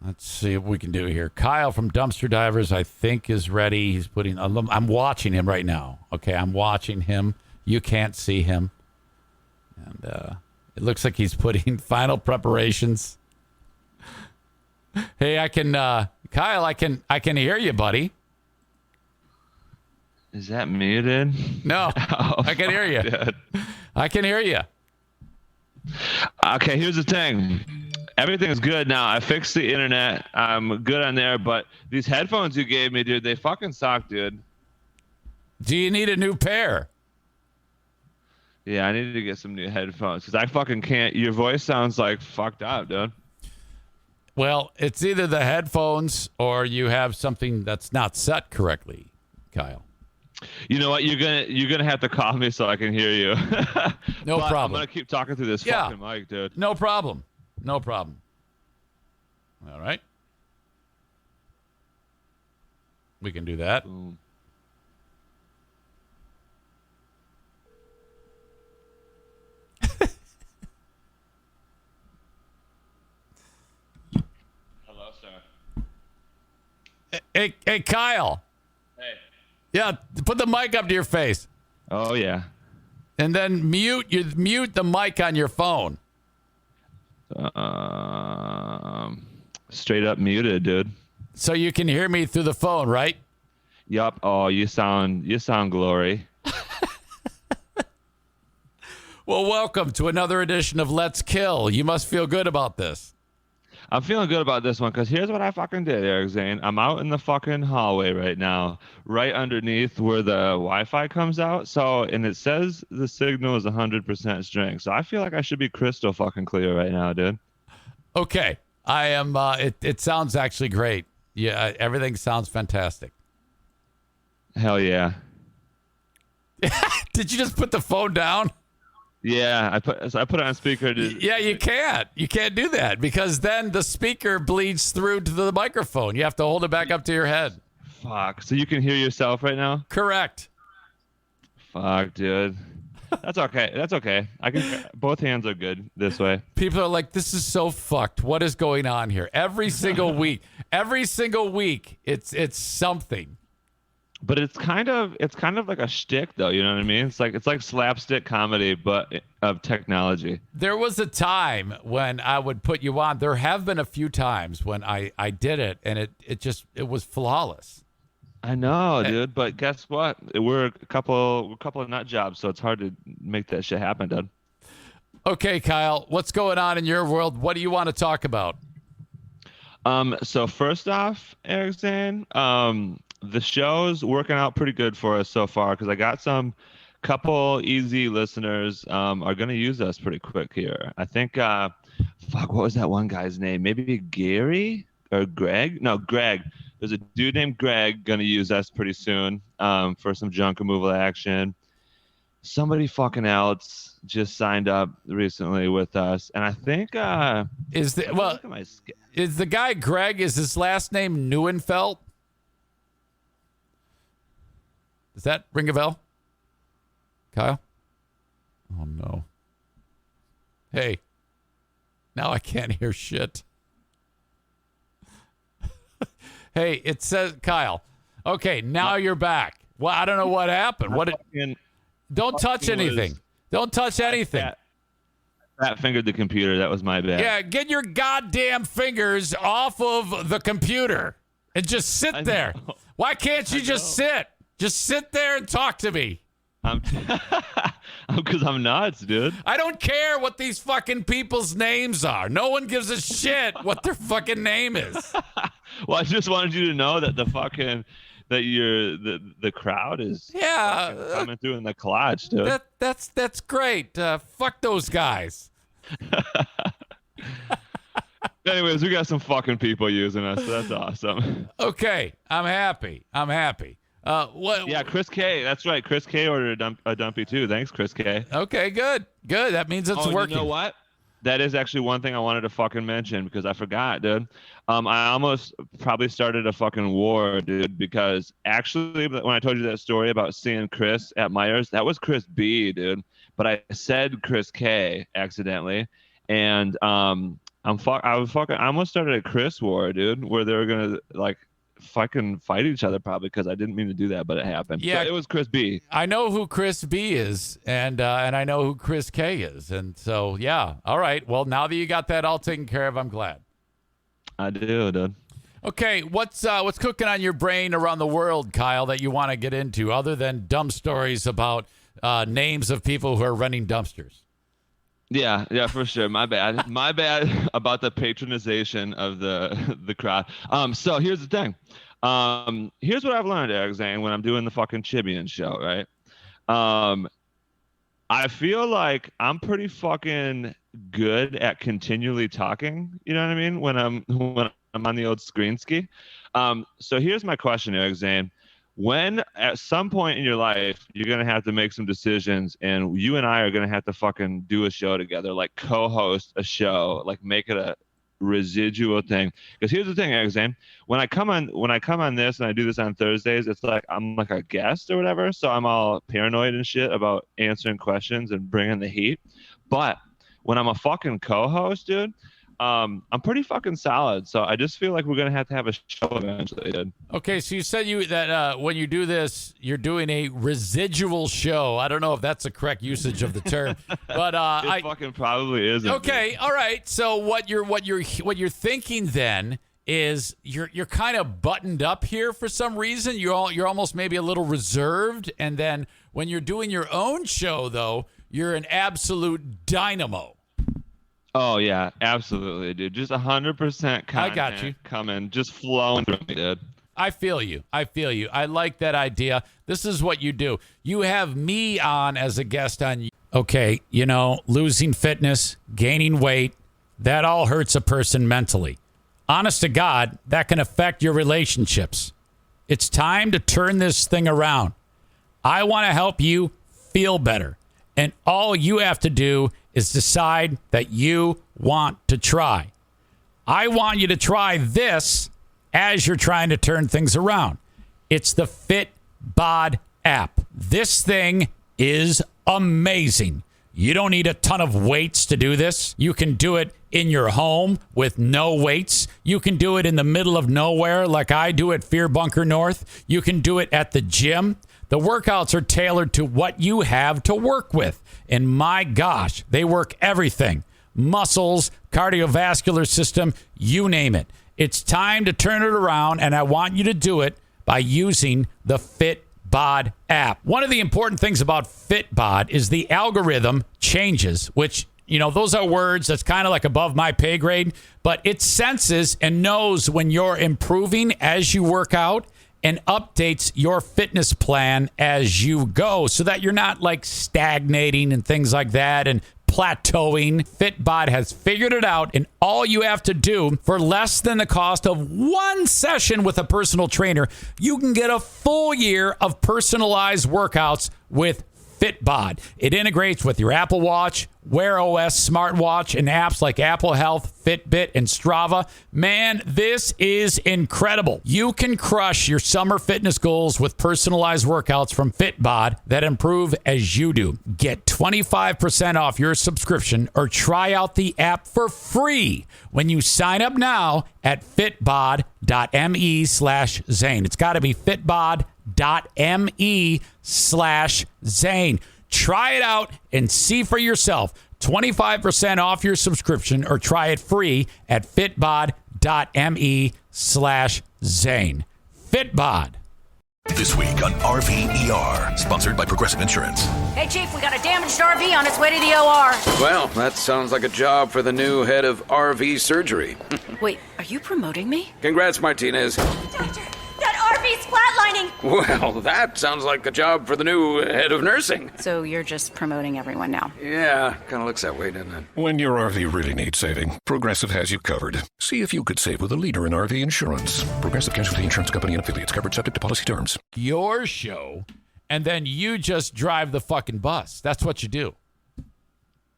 Let's see what we can do here. Kyle from Dumpster Divers, I think, is ready. He's putting. I'm watching him right now. Okay, I'm watching him. You can't see him, and it looks like he's putting final preparations. Hey, I can, Kyle. I can hear you, buddy. Is that muted? No, I can hear you. Dude. I can hear you. Okay, here's the thing. Everything is good now. I fixed the internet. I'm good on there, but these headphones you gave me, dude, they fucking suck, dude. Do you need a new pair? Yeah, I needed to get some new headphones because I fucking can't. Your voice sounds like fucked up, dude. Well, it's either the headphones or you have something that's not set correctly, Kyle. You know what? You're gonna have to call me so I can hear you. No problem. I'm gonna keep talking through this fucking mic, dude. No problem. No problem. All right. We can do that. Boom. Hello, sir. Hey, Kyle. Hey. Yeah, put the mic up to your face. Oh yeah. And then mute the mic on your phone. Straight up muted, dude. So you can hear me through the phone, right? Yup. Oh, you sound glory. Well, welcome to another edition of Let's Kill. You must feel good about this. I'm feeling good about this one because here's what I fucking did, Eric Zane. I'm out in the fucking hallway right now, right underneath where the Wi-Fi comes out. So, and it says the signal is 100% strength. So I feel like I should be crystal fucking clear right now, dude. Okay. I am, it sounds actually great. Yeah, everything sounds fantastic. Hell yeah. Did you just put the phone down? Yeah, I put it on speaker. Yeah, you can't. You can't do that because then the speaker bleeds through to the microphone. You have to hold it back up to your head. Fuck. So you can hear yourself right now? Correct. Fuck, dude. That's okay. That's okay. I can. Both hands are good this way. People are like, "This is so fucked. What is going on here?" Every single week, it's something. But it's kind of like a shtick, though. You know what I mean? It's like slapstick comedy, but of technology. There was a time when I would put you on. There have been a few times when I did it, and it was flawless. I know, dude. But guess what? We're a couple of nut jobs, so it's hard to make that shit happen, dude. Okay, Kyle, what's going on in your world? What do you want to talk about? So first off, Eric Zane, the show's working out pretty good for us so far because I got some couple easy listeners are going to use us pretty quick here. I think, what was that one guy's name? Maybe Gary or Greg? No, Greg. There's a dude named Greg going to use us pretty soon for some junk removal action. Somebody fucking else just signed up recently with us, and I think is the guy Greg? Is his last name Neuenfeld? Does that ring a bell, Kyle? Oh no! Hey, now I can't hear shit. Hey, it says Kyle. Okay, now you're back. Well, I don't know what happened. Don't touch anything. Don't touch anything. That fingered the computer. That was my bad. Yeah, get your goddamn fingers off of the computer and just sit there. Why can't you just sit? Just sit there and talk to me. Because I'm nuts, dude. I don't care what these fucking people's names are. No one gives a shit what their fucking name is. Well, I just wanted you to know that the crowd is coming through in the clutch, dude. That's great. Fuck those guys. Anyways, we got some fucking people using us, so that's awesome. Okay, I'm happy. Yeah, Chris K. That's right. Chris K. ordered a dumpy too. Thanks, Chris K. Okay, good. That means it's working. You know what? That is actually one thing I wanted to fucking mention because I forgot, dude. I almost probably started a fucking war, dude, because actually when I told you that story about seeing Chris at Myers, that was Chris B, dude. But I said Chris K accidentally, and I almost started a Chris war, dude, where they were gonna like fucking fight each other probably because I didn't mean to do that, but it happened. Yeah, so it was Chris B. I know who Chris B is, and I know who Chris K is, and so yeah. All right. Well, now that you got that all taken care of, I'm glad. I do, dude. Okay, what's cooking on your brain around the world, Kyle, that you want to get into, other than dumb stories about names of people who are renting dumpsters? Yeah, for sure. My bad about the patronization of the crowd. So here's the thing. Here's what I've learned, Eric Zane, when I'm doing the fucking Chibian show, right? I feel like I'm pretty fucking good at continually talking. You know what I mean? When I'm on the old screen ski. So here's my question, Eric Zane. When at some point in your life you're gonna have to make some decisions, and you and I are gonna have to fucking do a show together, like co-host a show, like make it a residual thing. Because here's the thing, Eric Zane, when I come on this and I do this on Thursdays, it's like I'm like a guest or whatever, so I'm all paranoid and shit about answering questions and bringing the heat. But when I'm a fucking co-host, dude, I'm pretty fucking solid. So I just feel like we're gonna have to have a show eventually, dude. Okay, so you said that when you do this, you're doing a residual show. I don't know if that's a correct usage of the term, but it fucking probably isn't. Okay, dude. All right. So what you're thinking then is you're kind of buttoned up here for some reason. You're almost maybe a little reserved, and then when you're doing your own show, though, you're an absolute dynamo. Oh, yeah, absolutely, dude. Just 100% content. I got you. Coming, just flowing through me, dude. I feel you. I like that idea. This is what you do. You have me on as a guest on you. Okay, losing fitness, gaining weight, that all hurts a person mentally. Honest to God, that can affect your relationships. It's time to turn this thing around. I want to help you feel better. And all you have to do is decide that you want to try. I want you to try this as you're trying to turn things around. It's the FitBod app. This thing is amazing. You don't need a ton of weights to do this. You can do it in your home with no weights. You can do it in the middle of nowhere like I do at Fear Bunker North. You can do it at the gym. The workouts are tailored to what you have to work with. And my gosh, they work everything. Muscles, cardiovascular system, you name it. It's time to turn it around, and I want you to do it by using the FitBod app. One of the important things about FitBod is the algorithm changes, which, you know, those are words that's kind of like above my pay grade, but it senses and knows when you're improving as you work out and updates your fitness plan as you go so that you're not like stagnating and things like that and plateauing. FitBod has figured it out, and all you have to do for less than the cost of one session with a personal trainer, you can get a full year of personalized workouts with FitBod. It integrates with your Apple Watch, Wear OS smartwatch, and apps like Apple Health, Fitbit, and Strava. Man, this is incredible. You can crush your summer fitness goals with personalized workouts from FitBod that improve as you do. Get 25% off your subscription or try out the app for free when you sign up now at fitbod.me/Zane. It's got to be fitbod.me/Zane. Try it out and see for yourself. 25% off your subscription or try it free at fitbod.me/Zane. FitBod. This week on RVER, sponsored by Progressive Insurance. Hey, Chief, we got a damaged RV on its way to the OR. Well, that sounds like a job for the new head of RV surgery. Wait, are you promoting me? Congrats, Martinez. Doctor, that RV's flatlining. Well, that sounds like a job for the new head of nursing. So you're just promoting everyone now? Yeah, kind of looks that way, doesn't it? When your RV really needs saving, Progressive has you covered. See if you could save with a leader in RV insurance. Progressive Casualty Insurance Company and affiliates, covered subject to policy terms. Your show, and then you just drive the fucking bus. That's what you do.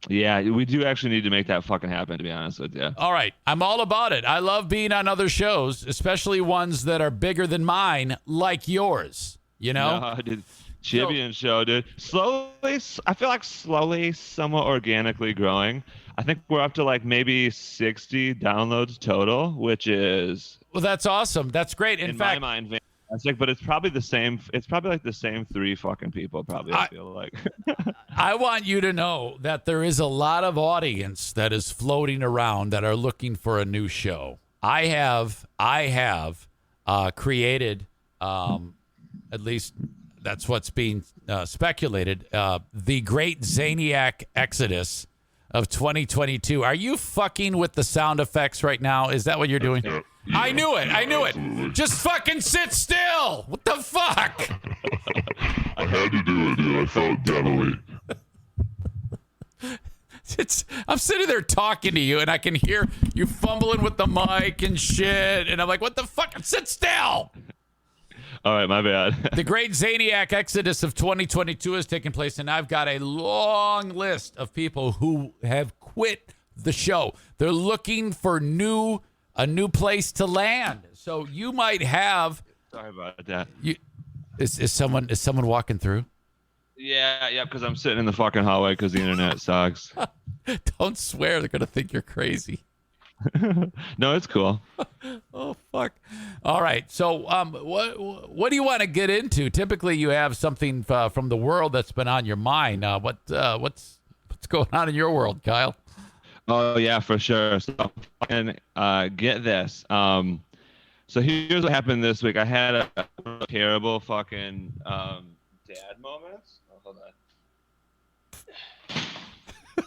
Yeah, we do actually need to make that fucking happen, to be honest with you. All right. I'm all about it. I love being on other shows, especially ones that are bigger than mine, like yours. You know? No, dude. Chibian show, dude. Slowly, I feel like slowly, somewhat organically growing. I think we're up to like maybe 60 downloads total, which is... Well, that's awesome. That's great. In fact, my mind, fantastic, but it's probably the same. It's probably like the same three fucking people, probably, I feel like. I want you to know that there is a lot of audience that is floating around that are looking for a new show. I have created, at least that's what's being speculated, the Great Zaniac Exodus of 2022. Are you fucking with the sound effects right now? Is that what you're doing? I knew it. Just fucking sit still. What the fuck? I had to do it, dude. I felt devilly. I'm sitting there talking to you, and I can hear you fumbling with the mic and shit, and I'm like, what the fuck? Sit still. All right, my bad. The Great Zaniac Exodus of 2022 is taking place, and I've got a long list of people who have quit the show. They're looking for a new place to land. So you might have. Sorry about that. Is someone walking through? Yeah, because I'm sitting in the fucking hallway because the internet sucks. Don't swear; they're gonna think you're crazy. No, it's cool. Oh fuck! All right, so what do you want to get into? Typically, you have something from the world that's been on your mind. What's going on in your world, Kyle? Oh yeah, for sure. So get this. So here's what happened this week. I had a terrible fucking dad moments. Oh, hold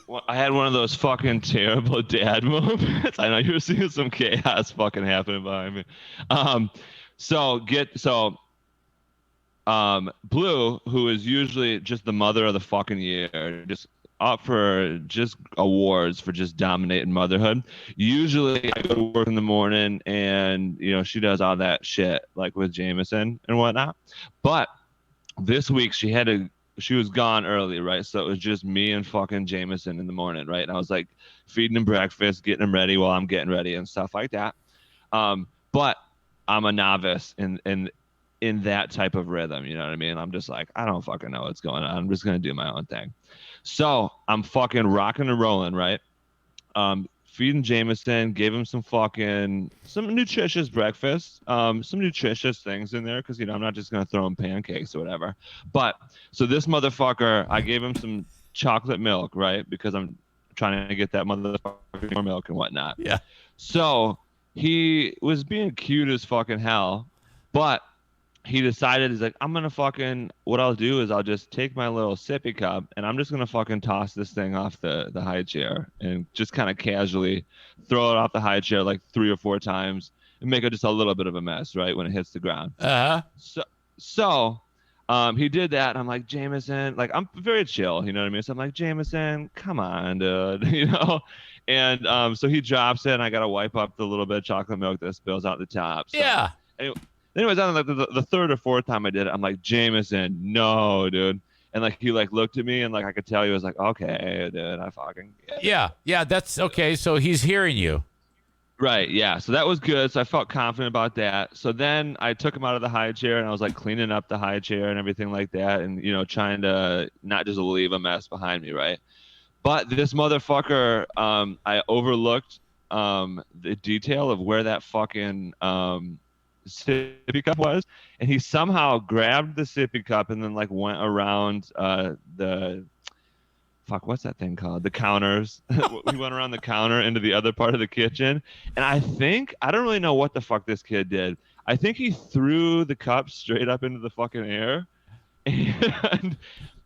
on. I had one of those fucking terrible dad moments. I know you were seeing some chaos fucking happening behind me. Blue, who is usually just the mother of the fucking year, just up for just awards for just dominating motherhood. Usually I go to work in the morning and, you know, she does all that shit like with Jameson and whatnot. But this week she was gone early, right? So it was just me and fucking Jameson in the morning, right? And I was like feeding him breakfast, getting him ready while I'm getting ready and stuff like that. But I'm a novice in that type of rhythm, you know what I mean? I'm just like, I don't fucking know what's going on. I'm just going to do my own thing. So I'm fucking rocking and rolling, right? Feeding Jameson, gave him some nutritious breakfast, some nutritious things in there because, you know, I'm not just going to throw him pancakes or whatever. But so this motherfucker, I gave him some chocolate milk, right? Because I'm trying to get that motherfucker more milk and whatnot. Yeah. So he was being cute as fucking hell, but he decided, he's like, what I'll do is I'll just take my little sippy cup and I'm just going to fucking toss this thing off the high chair and just kind of casually throw it off the high chair like 3 or 4 times and make it just a little bit of a mess, right, when it hits the ground. So he did that. And I'm like, Jameson, like, I'm very chill, you know what I mean? So I'm like, Jameson, come on, dude, you know? And so he drops it and I got to wipe up the little bit of chocolate milk that spills out the top. So, yeah. Anyways, on like the 3rd or 4th time I did it, I'm like, Jameson, no, dude. And like he like looked at me and like I could tell he was like, okay, dude, I fucking get it. Yeah, that's okay. So he's hearing you. Right, yeah. So that was good. So I felt confident about that. So then I took him out of the high chair and I was like cleaning up the high chair and everything like that, and you know, trying to not just leave a mess behind me, right? But this motherfucker, I overlooked the detail of where that fucking sippy cup was, and he somehow grabbed the sippy cup and then like went around what's that thing called, the counters. He went around the counter into the other part of the kitchen, and I don't really know what the fuck this kid did. I think he threw the cup straight up into the fucking air and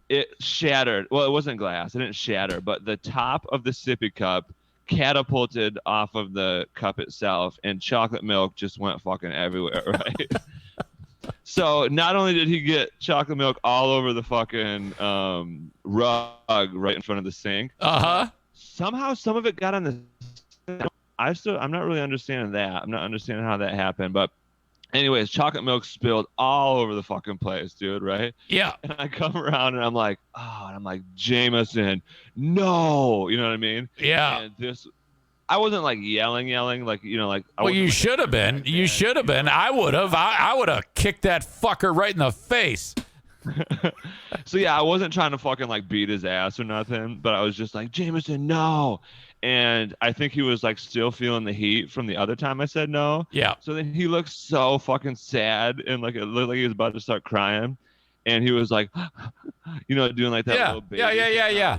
it shattered. Well, it wasn't glass, it didn't shatter, but the top of the sippy cup catapulted off of the cup itself, and chocolate milk just went fucking everywhere, right? So not only did he get chocolate milk all over the fucking rug right in front of the sink, somehow some of it got on the. I'm not really understanding that. I'm not understanding how that happened, but anyways, chocolate milk spilled all over the fucking place, dude, right? Yeah. And I come around and I'm like, Jameson, no, you know what I mean? Yeah. And I wasn't like yelling, like, you know, like. Well, you should have been. You should have been. I would have. I would have kicked that fucker right in the face. So yeah, I wasn't trying to fucking like beat his ass or nothing, but I was just like, Jameson, no. And I think he was like still feeling the heat from the other time I said no. Yeah. So then he looked so fucking sad and like it looked like he was about to start crying, and he was like, you know, doing like that little baby. Yeah.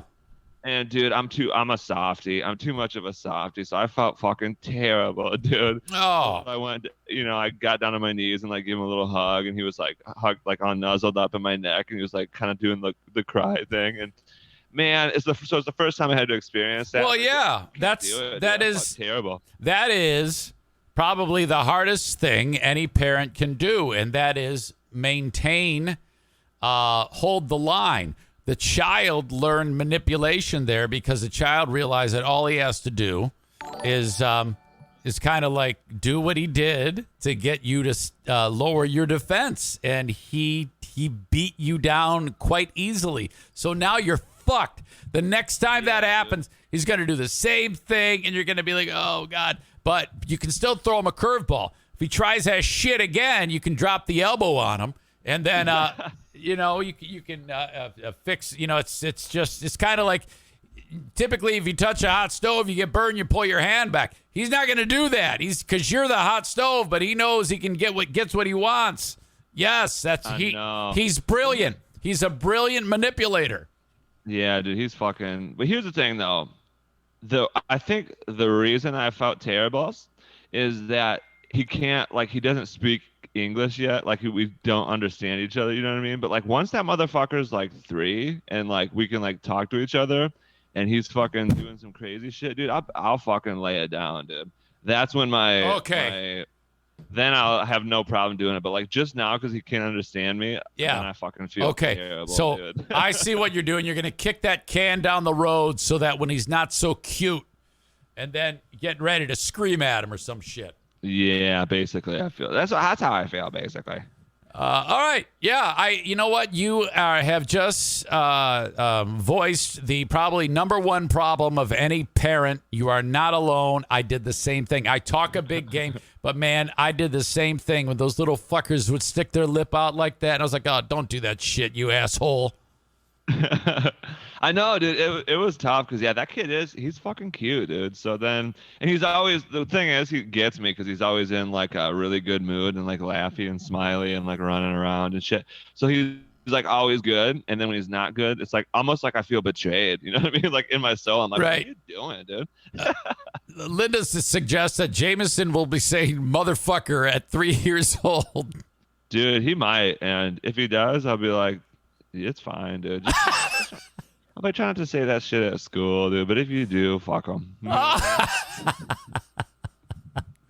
And dude, I'm a softie. I'm too much of a softie, so I felt fucking terrible, dude. Oh. I got down on my knees and like gave him a little hug, and he was like hugged, like all nuzzled up in my neck, and he was like kind of doing the cry thing. And man, it's the first time I had to experience that. Well, yeah, that is terrible. That is probably the hardest thing any parent can do, and that is maintain, hold the line. The child learned manipulation there because the child realized that all he has to do is kind of like do what he did to get you to lower your defense, and he beat you down quite easily. So now you're fucked. The next time that happens, he's going to do the same thing, and you're going to be like, oh, God. But you can still throw him a curveball. If he tries that shit again, you can drop the elbow on him, and then, you know, you can fix, you know, it's kind of like typically if you touch a hot stove, you get burned, you pull your hand back. He's not going to do that. Because you're the hot stove, but he knows he can get what he wants. Yes, he's brilliant. He's a brilliant manipulator. Yeah, dude, he's fucking. But here's the thing, though. I think the reason I felt terrible is that he doesn't speak English yet. Like, we don't understand each other, you know what I mean? But like once that motherfucker's like 3 and like we can like talk to each other and he's fucking doing some crazy shit, dude, I'll fucking lay it down, dude. That's when then I'll have no problem doing it. But like just now, because he can't understand me, then I fucking feel terrible, so dude. I see what you're doing. You're going to kick that can down the road so that when he's not so cute, and then get ready to scream at him or some shit. Yeah, basically, I feel that's how I feel, basically. All right, yeah. You know what? You have just voiced the probably number one problem of any parent. You are not alone. I did the same thing. I talk a big game, but man, I did the same thing when those little fuckers would stick their lip out like that, and I was like, "Oh, don't do that shit, you asshole." I know, dude. It was tough because that kid he's fucking cute, dude. So then, and he's always, the thing is, he gets me because he's always in like a really good mood and like laughy and smiley and like running around and shit. So he's like always good, and then when he's not good, it's like almost like I feel betrayed. You know what I mean? Like in my soul, I'm like, right. What are you doing, dude? Linda suggests that Jameson will be saying "motherfucker" at 3 years old. Dude, he might, and if he does, I'll be like, it's fine, dude. I'm like trying not to say that shit at school, dude. But if you do, fuck him.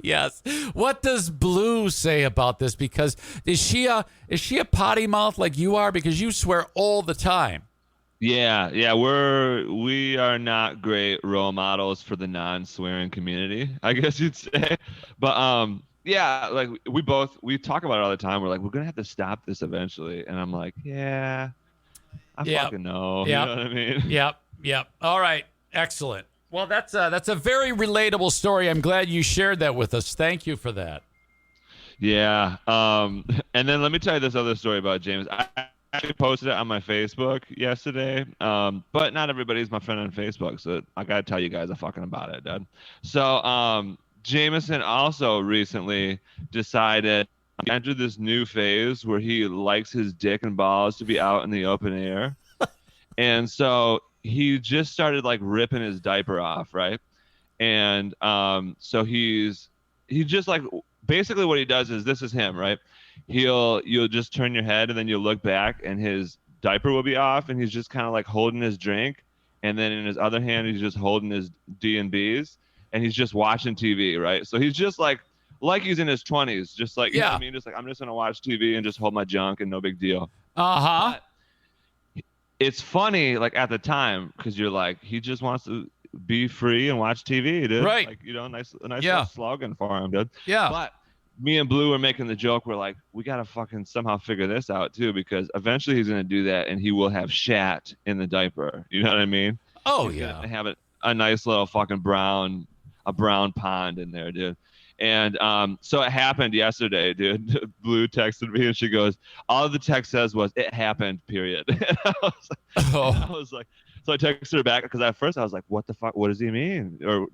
Yes. What does Blue say about this? Because is she a potty mouth like you are? Because you swear all the time. Yeah. We are not great role models for the non-swearing community, I guess you'd say. But yeah, like we talk about it all the time. We're like, we're gonna have to stop this eventually, and I'm like, yeah, I fucking know. Yep. You know what I mean? Yep. All right, excellent. Well, that's a very relatable story. I'm glad you shared that with us. Thank you for that. Yeah. And then let me tell you this other story about James. I actually posted it on my Facebook yesterday. But not everybody's my friend on Facebook, so I gotta tell you guys fucking about it, dude. So Jameson also recently decided to enter this new phase where he likes his dick and balls to be out in the open air. And so he just started like ripping his diaper off, right? And so he just like, basically what he does is, this is him, right? You'll just turn your head and then you'll look back and his diaper will be off and he's just kind of like holding his drink, and then in his other hand he's just holding his D&Bs and he's just watching TV, right? So he's just like he's in his 20s, just like, you know what I mean? Just like, I'm just gonna watch TV and just hold my junk and no big deal. But it's funny, like at the time, because you're like, he just wants to be free and watch TV, dude. Right. Like, you know, nice little slogan for him, dude. Yeah. But me and Blue were making the joke. We're like, we gotta fucking somehow figure this out too, because eventually he's gonna do that and he will have shat in the diaper. You know what I mean? Oh, he's yeah. gonna have a nice little fucking brown pond in there, dude. And so it happened yesterday, dude. Blue texted me and she goes, all the text says was, it happened, period. And I was like, so I texted her back because at first I was like, what the fuck? What does he mean? Or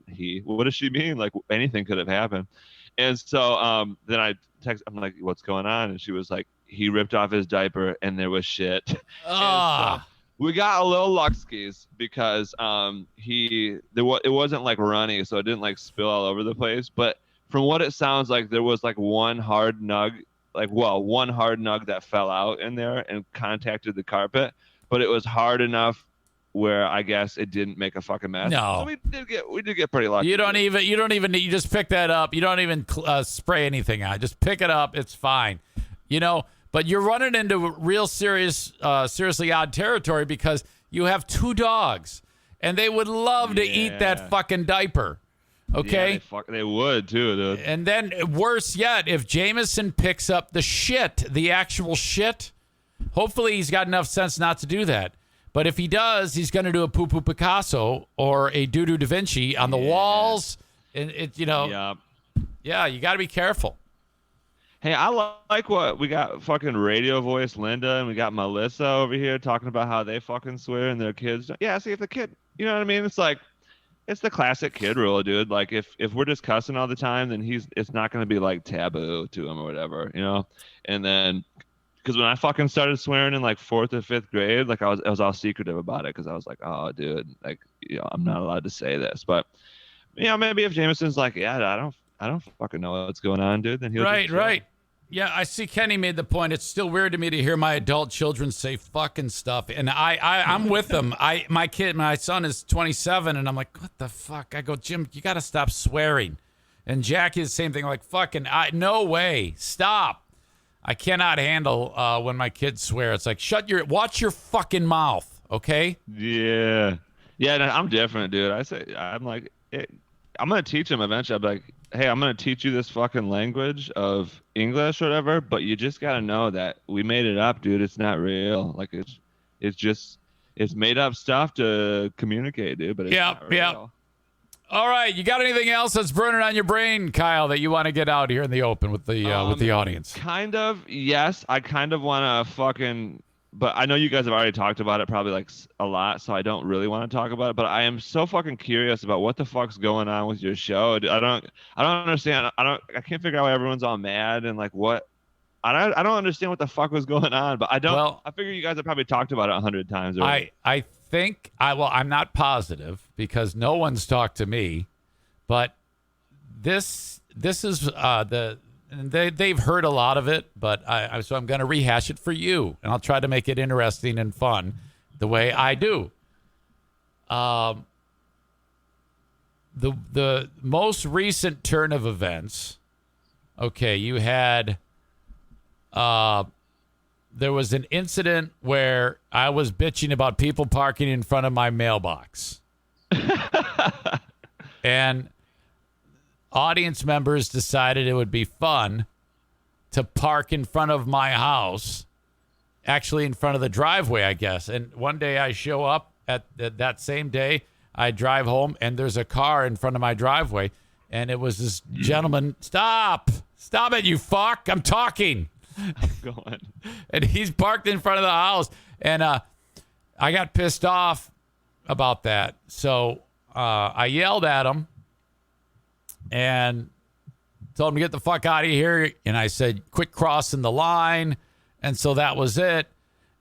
what does she mean? Like anything could have happened. And so then I'm like, what's going on? And she was like, he ripped off his diaper and there was shit. So we got a little luckskis because it wasn't like runny, so it didn't like spill all over the place. But from what it sounds like, there was like one hard nug that fell out in there and contacted the carpet, but it was hard enough where I guess it didn't make a fucking mess. No, so we did get pretty lucky. You don't even need. You just pick that up. You don't even spray anything out. Just pick it up. It's fine. You know. But you're running into real seriously odd territory because you have 2 dogs, and they would love to eat that fucking diaper. Okay? Yeah, they would too, dude. And then worse yet, if Jameson picks up the actual shit, hopefully he's got enough sense not to do that. But if he does, he's going to do a poo-poo Picasso or a doo-doo Da Vinci on the walls. And you got to be careful. Hey, I like what we got, fucking radio voice Linda, and we got Melissa over here talking about how they fucking swear and their kids. Yeah, see, if the kid, you know what I mean? It's like, it's the classic kid rule, dude. Like, if we're just cussing all the time, then it's not going to be like taboo to him or whatever, you know? And then, because when I fucking started swearing in like 4th or 5th grade, like I was all secretive about it because I was like, oh, dude, like, you know, I'm not allowed to say this. But, you know, maybe if Jameson's like, yeah, I don't fucking know what's going on, dude, then he'll right. Yeah, I see Kenny made the point. It's still weird to me to hear my adult children say fucking stuff. And I'm with them. My son is 27, and I'm like, what the fuck? I go, Jim, you got to stop swearing. And Jackie is the same thing, like, fucking, no way. Stop. I cannot handle when my kids swear. It's like, watch your fucking mouth, okay? Yeah. Yeah, no, I'm different, dude. I'm like, I'm going to teach him eventually. I'll be like, hey, I'm going to teach you this fucking language of English or whatever, but you just got to know that we made it up, dude. It's not real. Like, it's made up stuff to communicate, dude, but it's not real. Yeah. All right. You got anything else that's burning on your brain, Kyle, that you want to get out here in the open with the audience? Kind of, yes. I kind of want to fucking but I know you guys have already talked about it probably like a lot, so I don't really want to talk about it. But I am so fucking curious about what the fuck's going on with your show. I don't understand. I can't figure out why everyone's all mad and like what. I don't understand what the fuck was going on. But I don't. Well, I figure you guys have probably talked about it 100 times already. I think I'm not positive because no one's talked to me, but this is they've heard a lot of it, but so I'm going to rehash it for you, and I'll try to make it interesting and fun the way I do. The most recent turn of events. Okay, you had there was an incident where I was bitching about people parking in front of my mailbox. And audience members decided it would be fun to park in front of my house, actually in front of the driveway, I guess. And one day I show up at that same day, I drive home, and there's a car in front of my driveway. And it was this gentleman. Stop it, you fuck. I'm talking. I'm going. And he's parked in front of the house. And I got pissed off about that. So I yelled at him and told him to get the fuck out of here. And I said, quit crossing the line. And so that was it.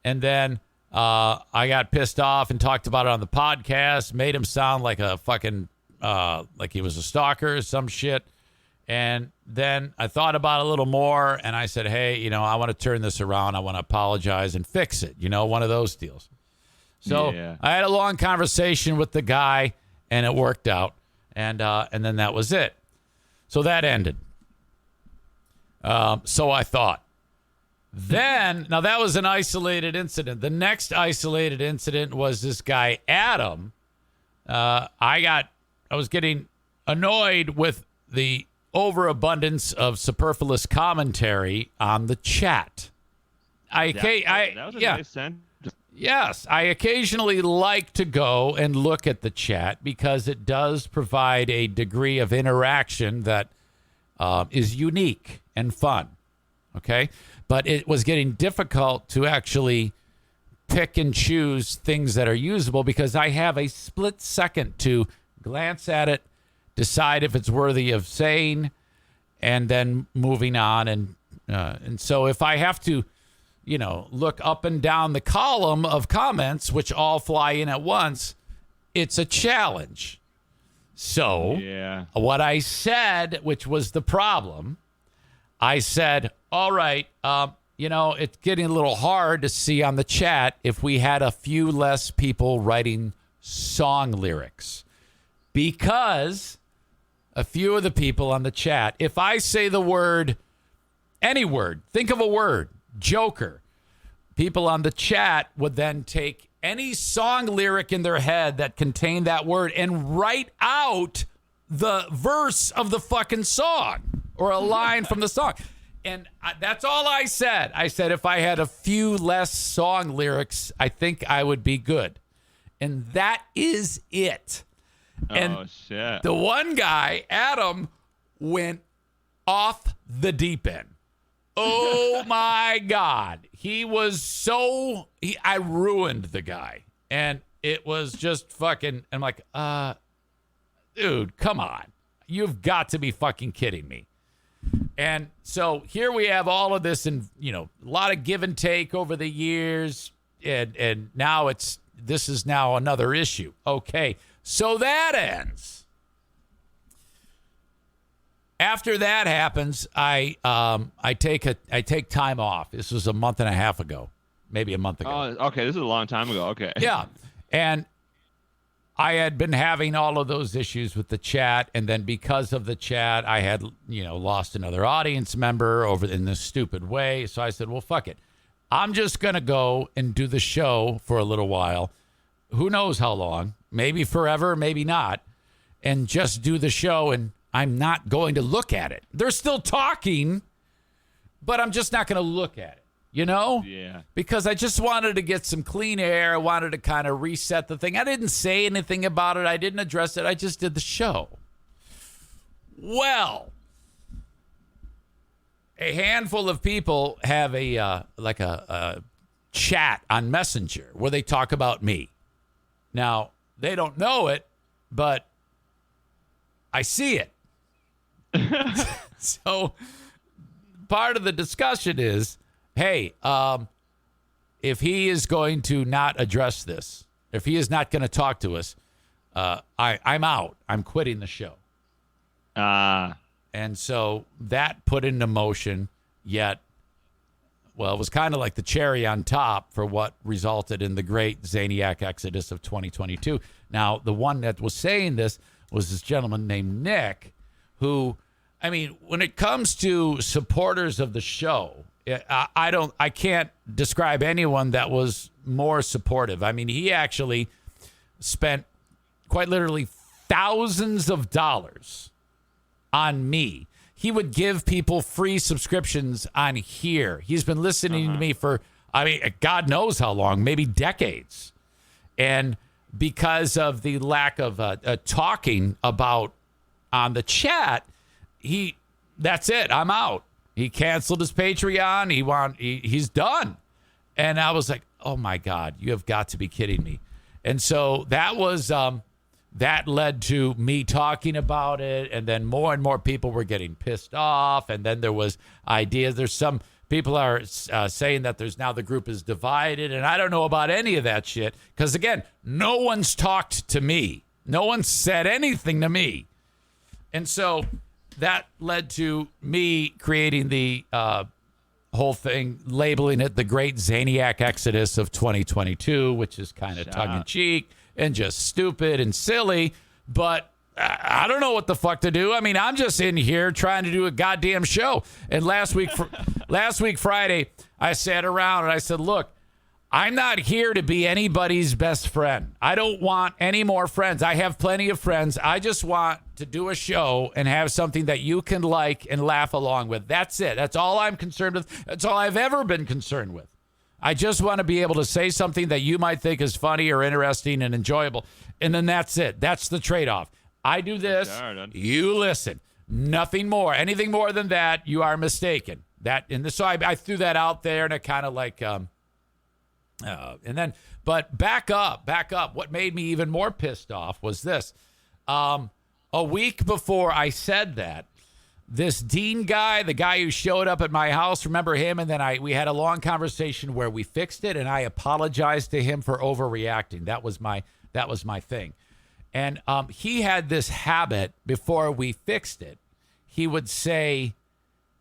And then I got pissed off and talked about it on the podcast, made him sound like a fucking, like he was a stalker or some shit. And then I thought about it a little more, and I said, hey, I want to turn this around. I want to apologize and fix it. One of those deals. So yeah. I had a long conversation with the guy, and it worked out. And then that was it. So that ended. So I thought. Then, now that was an isolated incident. The next isolated incident was this guy, Adam. I was getting annoyed with the overabundance of superfluous commentary on the chat. That was a nice sentence. Yes, I occasionally like to go and look at the chat because it does provide a degree of interaction that is unique and fun. Okay? But it was getting difficult to actually pick and choose things that are usable because I have a split second to glance at it, decide if it's worthy of saying, and then moving on. And so if I have to, look up and down the column of comments, which all fly in at once, it's a challenge. So what I said, which was the problem, I said, all right, it's getting a little hard to see on the chat if we had a few less people writing song lyrics. Because a few of the people on the chat, if I say the word, any word, think of a word, Joker, people on the chat would then take any song lyric in their head that contained that word and write out the verse of the fucking song or a line from the song. And that's all I said. I said if I had a few less song lyrics, I think I would be good. And that is it. And shit. The one guy, Adam, went off the deep end. Oh, my God. He was I ruined the guy. And it was just fucking, I'm like, dude, come on. You've got to be fucking kidding me. And so here we have all of this and, a lot of give and take over the years. And now this is now another issue. Okay. So that ends. After that happens, I take time off. This was a month and a half ago, maybe a month ago. Oh, okay. This is a long time ago. Okay. Yeah. And I had been having all of those issues with the chat, and then because of the chat, I had, lost another audience member in this stupid way. So I said, well, fuck it. I'm just going to go and do the show for a little while. Who knows how long? Maybe forever, maybe not. And just do the show, and I'm not going to look at it. They're still talking, but I'm just not going to look at it. Yeah. Because I just wanted to get some clean air. I wanted to kind of reset the thing. I didn't say anything about it. I didn't address it. I just did the show. Well, a handful of people have a chat on Messenger where they talk about me. Now, they don't know it, but I see it. So part of the discussion is, hey, if he is going to not address this, if he is not going to talk to us, I'm out. I'm quitting the show. And so that put into motion it was kind of like the cherry on top for what resulted in the Great Zaniac Exodus of 2022. Now, the one that was saying this was this gentleman named Nick, who, I mean, when it comes to supporters of the show, I can't describe anyone that was more supportive. I mean, he actually spent quite literally thousands of dollars on me. He would give people free subscriptions on here. He's been listening to me for, I mean, God knows how long, maybe decades. And because of the lack of talking about on the chat, that's it. I'm out. He canceled his Patreon. He's done. And I was like, oh my God, you have got to be kidding me. And so that was, that led to me talking about it. And then more and more people were getting pissed off. And then there was ideas. There's some people are saying that now the group is divided. And I don't know about any of that shit. Because again, no one's talked to me. No one said anything to me. And so that led to me creating the whole thing, labeling it the Great Zaniac Exodus of 2022, which is kind of tongue-in-cheek and just stupid and silly. But I don't know what the fuck to do. I mean, I'm just in here trying to do a goddamn show. And last week Friday, I sat around and I said, look, I'm not here to be anybody's best friend. I don't want any more friends. I have plenty of friends. I just want to do a show and have something that you can like and laugh along with. That's it. That's all I'm concerned with. That's all I've ever been concerned with. I just want to be able to say something that you might think is funny or interesting and enjoyable. And then that's it. That's the trade-off. I do this. You listen. Nothing more. Anything more than that, you are mistaken. So I threw that out there, and I kind of like... but back up. What made me even more pissed off was this. A week before I said that, this Dean guy, the guy who showed up at my house, remember him? And then we had a long conversation where we fixed it, and I apologized to him for overreacting. That was my thing. And he had this habit before we fixed it. He would say,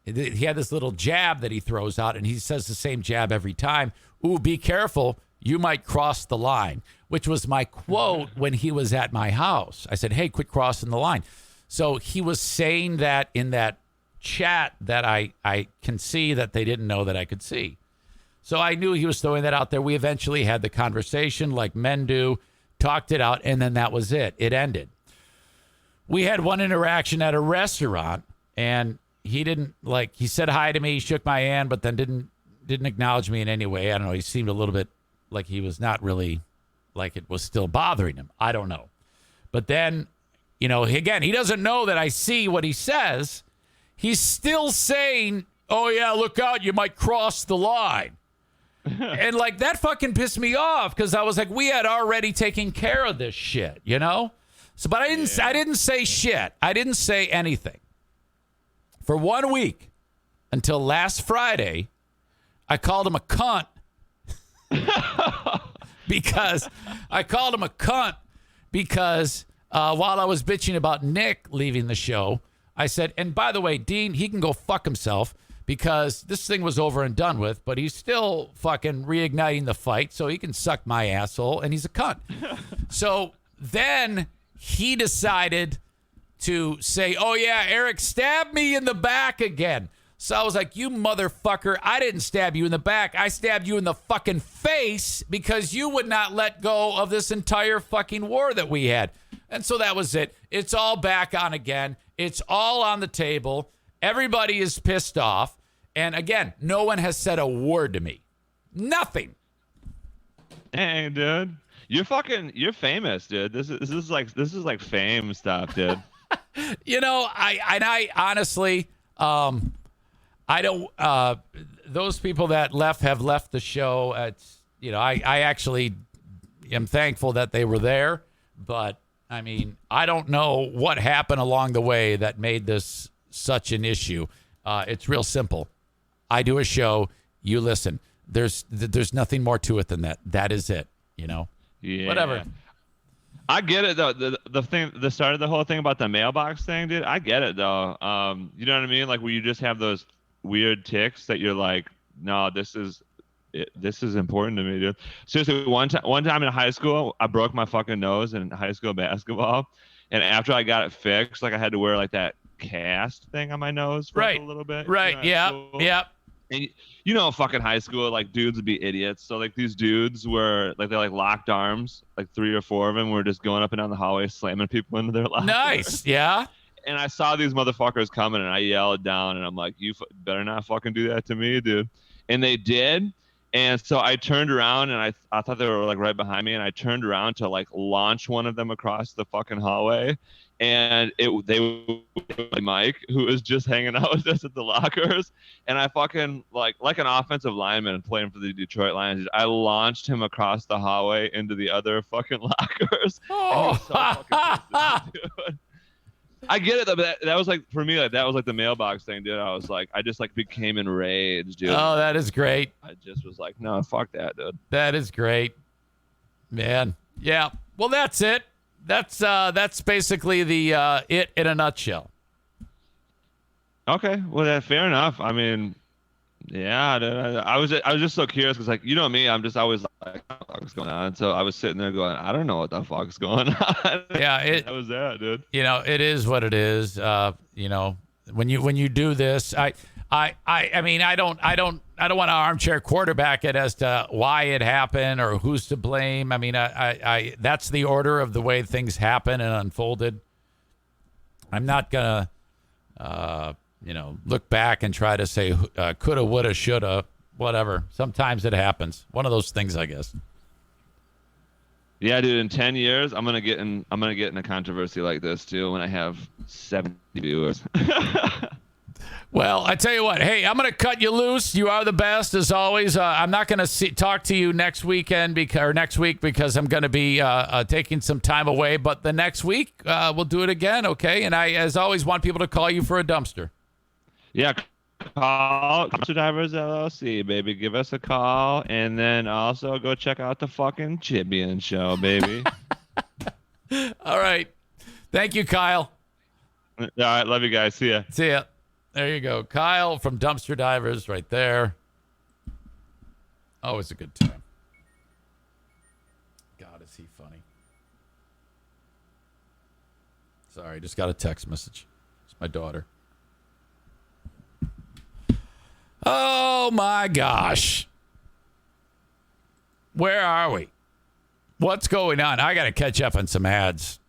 he had this little jab that he throws out, and he says the same jab every time. Ooh, be careful. You might cross the line, which was my quote when he was at my house. I said, hey, quit crossing the line. So he was saying that in that chat that I can see that they didn't know that I could see. So I knew he was throwing that out there. We eventually had the conversation like men do, talked it out, and then that was it. It ended. We had one interaction at a restaurant, and he said hi to me, shook my hand, but then didn't acknowledge me in any way. I don't know. He seemed a little bit like he was not really, like it was still bothering him. I don't know. But then, again, he doesn't know that I see what he says. He's still saying, oh, yeah, look out. You might cross the line. And like that fucking pissed me off because I was like, we had already taken care of this shit, So, but I didn't say shit. I didn't say anything. For 1 week until last Friday, I called him a cunt because while I was bitching about Nick leaving the show, I said, and by the way, Dean, he can go fuck himself because this thing was over and done with, but he's still fucking reigniting the fight, so he can suck my asshole, and he's a cunt. So then he decided to say, oh, yeah, Eric stabbed me in the back again. So I was like, you motherfucker, I didn't stab you in the back. I stabbed you in the fucking face because you would not let go of this entire fucking war that we had. And so that was it. It's all back on again. It's all on the table. Everybody is pissed off. And again, no one has said a word to me. Nothing. Hey, dude. You're famous, dude. This is like fame stuff, dude. I honestly, I don't, those people that have left the show. It's, I actually am thankful that they were there, but I mean, I don't know what happened along the way that made this such an issue. It's real simple. I do a show, you listen. There's nothing more to it than that. That is it. Yeah. Whatever. I get it though. The start of the whole thing about the mailbox thing, dude. I get it though. You know what I mean? Like where you just have those weird tics that you're like, no, this is important to me, dude. Seriously, one time in high school, I broke my fucking nose in high school basketball, and after I got it fixed, like I had to wear like that cast thing on my nose for a little bit. Right. Yeah. And fucking high school, like dudes would be idiots. So like these dudes were like, they're like locked arms, like 3 or 4 of them were just going up and down the hallway, slamming people into their lockers. Nice. Yeah. And I saw these motherfuckers coming, and I yelled down, and I'm like, you better not fucking do that to me, dude. And they did. And so I turned around, and I thought they were like right behind me, and I turned around to like launch one of them across the fucking hallway. And they were Mike, who was just hanging out with us at the lockers. And I fucking like an offensive lineman playing for the Detroit Lions. I launched him across the hallway into the other fucking lockers. Oh, so fucking dude. I get it though, but that was like, for me, like that was like the mailbox thing, dude. I was like, I just like became enraged, dude. Oh, that is great. I just was like, no, fuck that, dude. That is great, man. Yeah. Well, that's it. That's basically the it in a nutshell. Okay. Well, fair enough. I mean, yeah, dude, I was just so curious because, like, you know me, I'm just always like, what the fuck's going on? So I was sitting there going, I don't know what the fuck's going on. Yeah, that was that, dude. It is what it is. When you do this, I mean, I don't want to armchair quarterback it as to why it happened or who's to blame. I mean, I that's the order of the way things happen and unfolded. I'm not gonna, look back and try to say coulda, woulda, shoulda, whatever. Sometimes it happens. One of those things, I guess. Yeah, dude. In 10 years, I'm gonna get in a controversy like this too when I have 70 viewers. Well, I tell you what. Hey, I'm going to cut you loose. You are the best, as always. I'm not going to talk to you next week because I'm going to be taking some time away. But the next week, we'll do it again, okay? And I, as always, want people to call you for a dumpster. Yeah, call Dumpster Divers LLC, baby. Give us a call, and then also go check out the fucking Chibian Show, baby. All right. Thank you, Kyle. All right, love you guys. See ya. See ya. There you go. Kyle from Dumpster Divers right there. Always a good time. God, is he funny. Sorry, just got a text message. It's my daughter. Oh, my gosh. Where are we? What's going on? I got to catch up on some ads.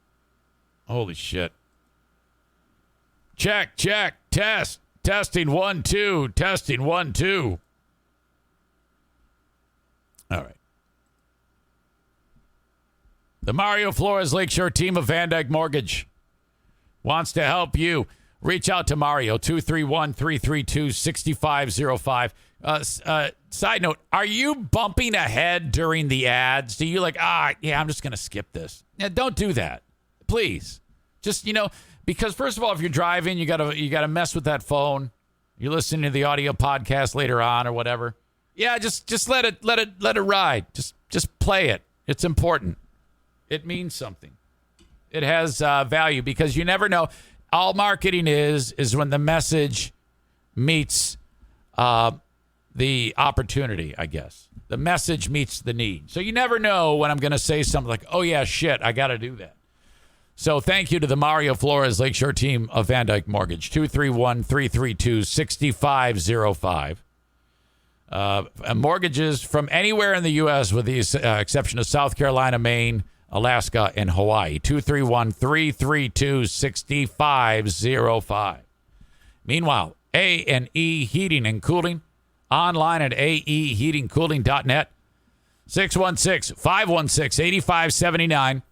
Holy shit. Check. Test. Testing 1 2. Testing 1 2. All right. The Mario Flores Lakeshore team of Van Dyke Mortgage wants to help you. Reach out to Mario, 231-332-6505. Side note, are you bumping ahead during the ads? Do you I'm just going to skip this? Yeah, don't do that. Please. Just, because first of all, if you're driving, you gotta mess with that phone. You're listening to the audio podcast later on or whatever. Yeah, just let it ride. Just play it. It's important. It means something. It has value because you never know. All marketing is when the message meets the opportunity, I guess. The message meets the need. So you never know when I'm going to say something like, oh, yeah, shit, I got to do that. So thank you to the Mario Flores Lakeshore team of Van Dyke Mortgage, 231-332-6505. Mortgages from anywhere in the U.S. with the exception of South Carolina, Maine, Alaska, and Hawaii. 231-332-6505. Meanwhile, A&E Heating and Cooling, online at aeheatingcooling.net, 616-516-8579.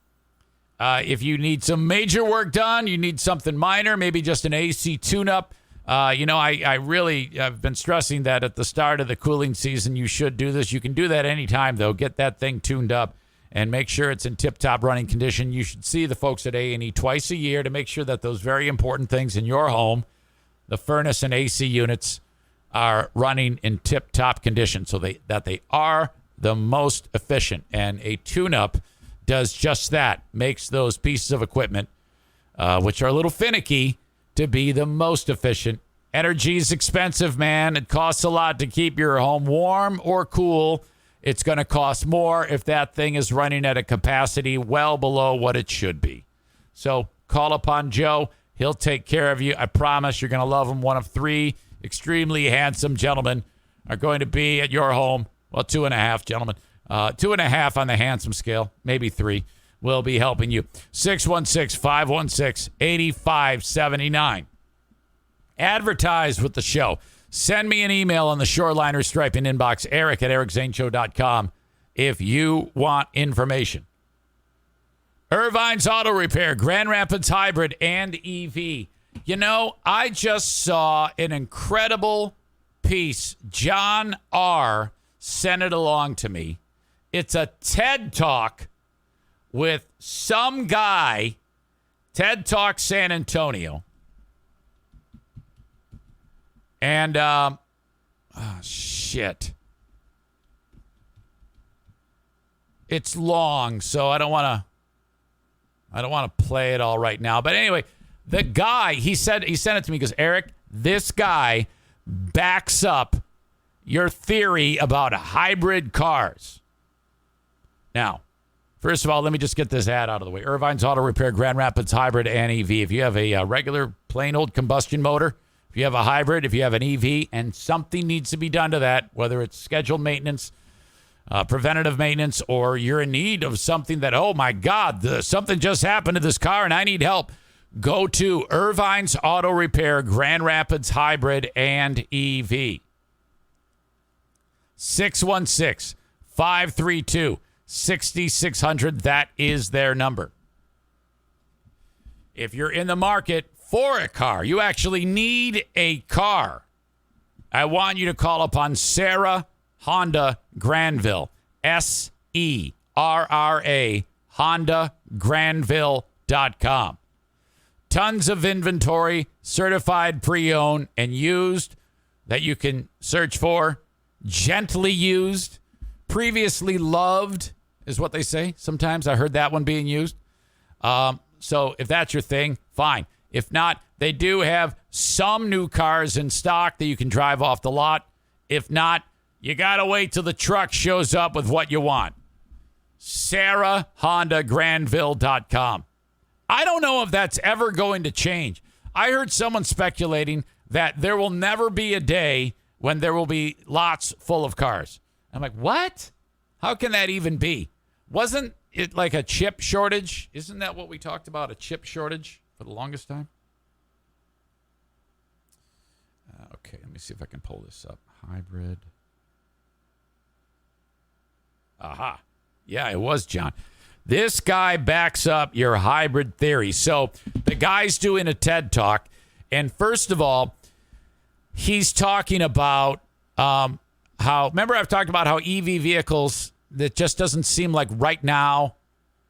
If you need some major work done, you need something minor, maybe just an AC tune-up, I really have been stressing that at the start of the cooling season, you should do this. You can do that anytime, though. Get that thing tuned up and make sure it's in tip-top running condition. You should see the folks at A&E twice a year to make sure that those very important things in your home, the furnace and AC units, are running in tip-top condition so that they are the most efficient. And a tune-up does just that, makes those pieces of equipment, which are a little finicky, to be the most efficient. Energy is expensive, man. It costs a lot to keep your home warm or cool. It's going to cost more if that thing is running at a capacity well below what it should be. So call upon Joe. He'll take care of you. I promise you're going to love him. One of 3 extremely handsome gentlemen are going to be at your home. Well, 2.5 gentlemen. 2.5 on the handsome scale, maybe 3. Will be helping you. 616-516-8579. Advertise with the show. Send me an email on the Shoreliner Striping inbox, eric@ericzaneshow.com, if you want information. Irvine's Auto Repair, Grand Rapids Hybrid and EV. You know, I just saw an incredible piece. John R. sent it along to me. It's a TED Talk with some guy, TED Talk San Antonio. And, shit. It's long, so I don't want to play it all right now. But anyway, the guy, he sent it to me, he goes, Eric, this guy backs up your theory about hybrid cars. Now, first of all, let me just get this ad out of the way. Irvine's Auto Repair, Grand Rapids Hybrid and EV. If you have a regular, plain old combustion motor, if you have a hybrid, if you have an EV, and something needs to be done to that, whether it's scheduled maintenance, preventative maintenance, or you're in need of something that, oh my God, something just happened to this car and I need help, go to Irvine's Auto Repair, Grand Rapids Hybrid and EV. 616-532-6600. That is their number. If you're in the market for a car, you actually need a car, I want you to call upon Sarah Honda Granville, SERRA, HondaGranville.com. Tons of inventory, certified pre-owned and used that you can search for. Gently used, previously loved is what they say. Sometimes I heard that one being used. So if that's your thing, fine. If not, they do have some new cars in stock that you can drive off the lot. If not, you got to wait till the truck shows up with what you want. SarahHondaGranville.com. I don't know if that's ever going to change. I heard someone speculating that there will never be a day when there will be lots full of cars. I'm like, what? How can that even be? Wasn't it like a chip shortage? Isn't that what we talked about, a chip shortage for the longest time? Okay, let me see if I can pull this up. Hybrid. Aha. Yeah, it was John. This guy backs up your hybrid theory. So the guy's doing a TED Talk, and first of all, he's talking about how, remember I've talked about how EV vehicles, that just doesn't seem like right now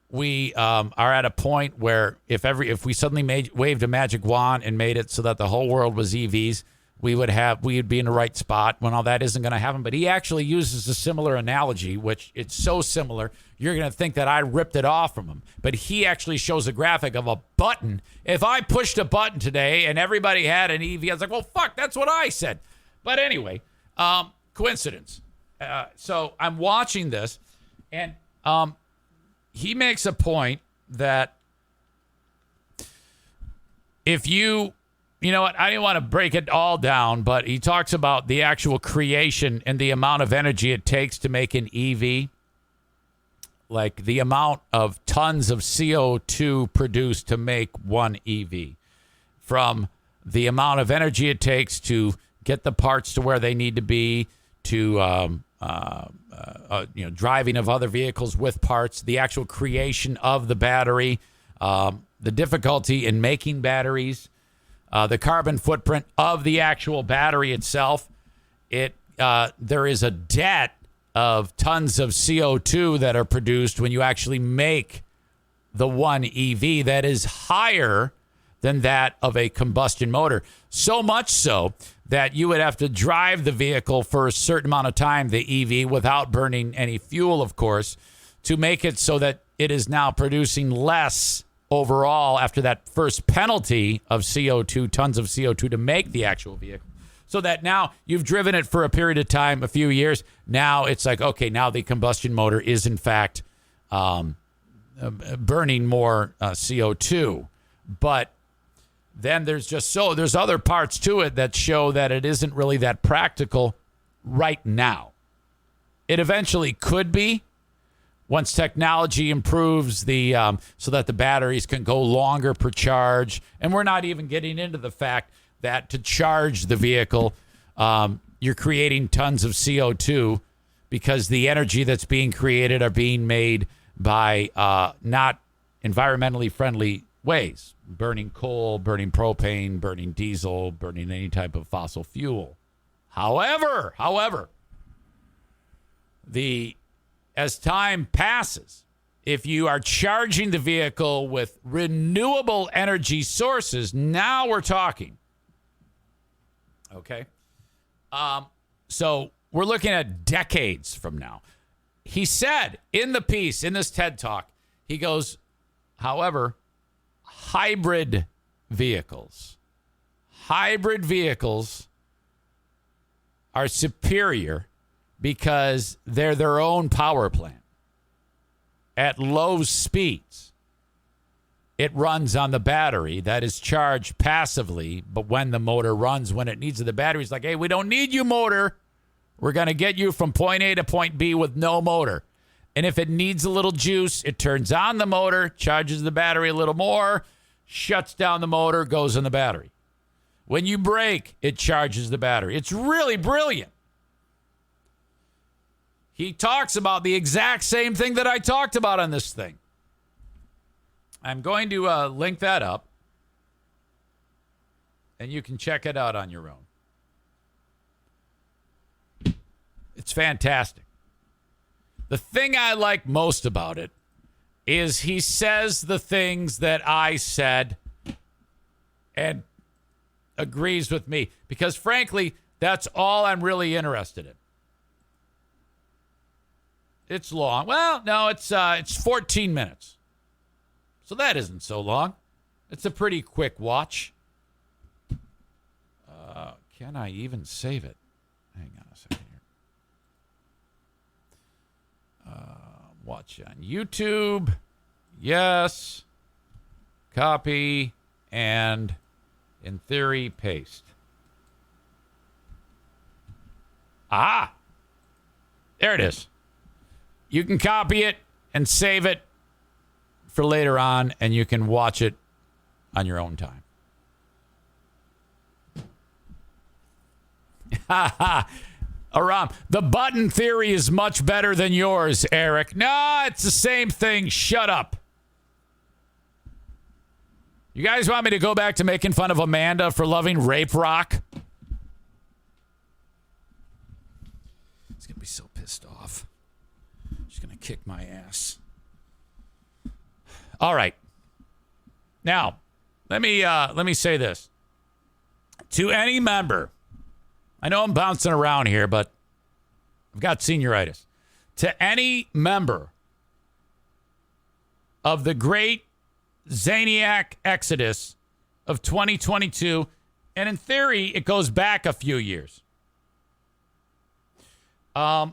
we are at a point where if we suddenly waved a magic wand and made it so that the whole world was EVs, we'd be in the right spot when all that isn't going to happen. But he actually uses a similar analogy, which it's so similar, you're going to think that I ripped it off from him. But he actually shows a graphic of a button. If I pushed a button today and everybody had an EV, I was like, well, fuck, that's what I said. But anyway, coincidence. So I'm watching this, and he makes a point that if you know what, I didn't want to break it all down, but he talks about the actual creation and the amount of energy it takes to make an EV, like the amount of tons of CO2 produced to make one EV, from the amount of energy it takes to get the parts to where they need to be, to driving of other vehicles with parts, the actual creation of the battery, the difficulty in making batteries, the carbon footprint of the actual battery itself. There is a debt of tons of CO2 that are produced when you actually make the one EV that is higher than that of a combustion motor. So much so that you would have to drive the vehicle for a certain amount of time, the EV, without burning any fuel, of course, to make it so that it is now producing less overall after that first penalty of CO2, tons of CO2 to make the actual vehicle. So that now you've driven it for a period of time, a few years. Now it's like, okay, now the combustion motor is in fact burning more CO2. But then there's other parts to it that show that it isn't really that practical right now. It eventually could be once technology improves so that the batteries can go longer per charge. And we're not even getting into the fact that to charge the vehicle, you're creating tons of CO2 because the energy that's being created are being made by not environmentally friendly ways. Burning coal, burning propane, burning diesel, burning any type of fossil fuel. However, as time passes, if you are charging the vehicle with renewable energy sources, now we're talking. Okay? So we're looking at decades from now. He said in the piece, in this TED Talk, he goes, however, hybrid vehicles are superior because they're their own power plant. At low speeds, it runs on the battery that is charged passively, but when the motor runs, when it needs the battery, it's like, hey, we don't need you, motor. We're going to get you from point A to point B with no motor. And if it needs a little juice, it turns on the motor, charges the battery a little more, shuts down the motor, goes in the battery. When you brake, it charges the battery. It's really brilliant. He talks about the exact same thing that I talked about on this thing. I'm going to link that up, and you can check it out on your own. It's fantastic. The thing I like most about it is he says the things that I said and agrees with me. Because, frankly, that's all I'm really interested in. It's long. Well, no, it's 14 minutes. So that isn't so long. It's a pretty quick watch. Can I even save it? Hang on a second here. Watch on YouTube. Yes. Copy. And in theory, paste. Ah. There it is. You can copy it and save it for later on, and you can watch it on your own time. Ha ha. Aram, the button theory is much better than yours, Eric. No, it's the same thing. Shut up. You guys want me to go back to making fun of Amanda for loving rape rock? He's going to be so pissed off. She's going to kick my ass. All right. Now, let me say this. To any member, I know I'm bouncing around here, but I've got senioritis. To any member of the Great Zaniac Exodus of 2022, and in theory, it goes back a few years. I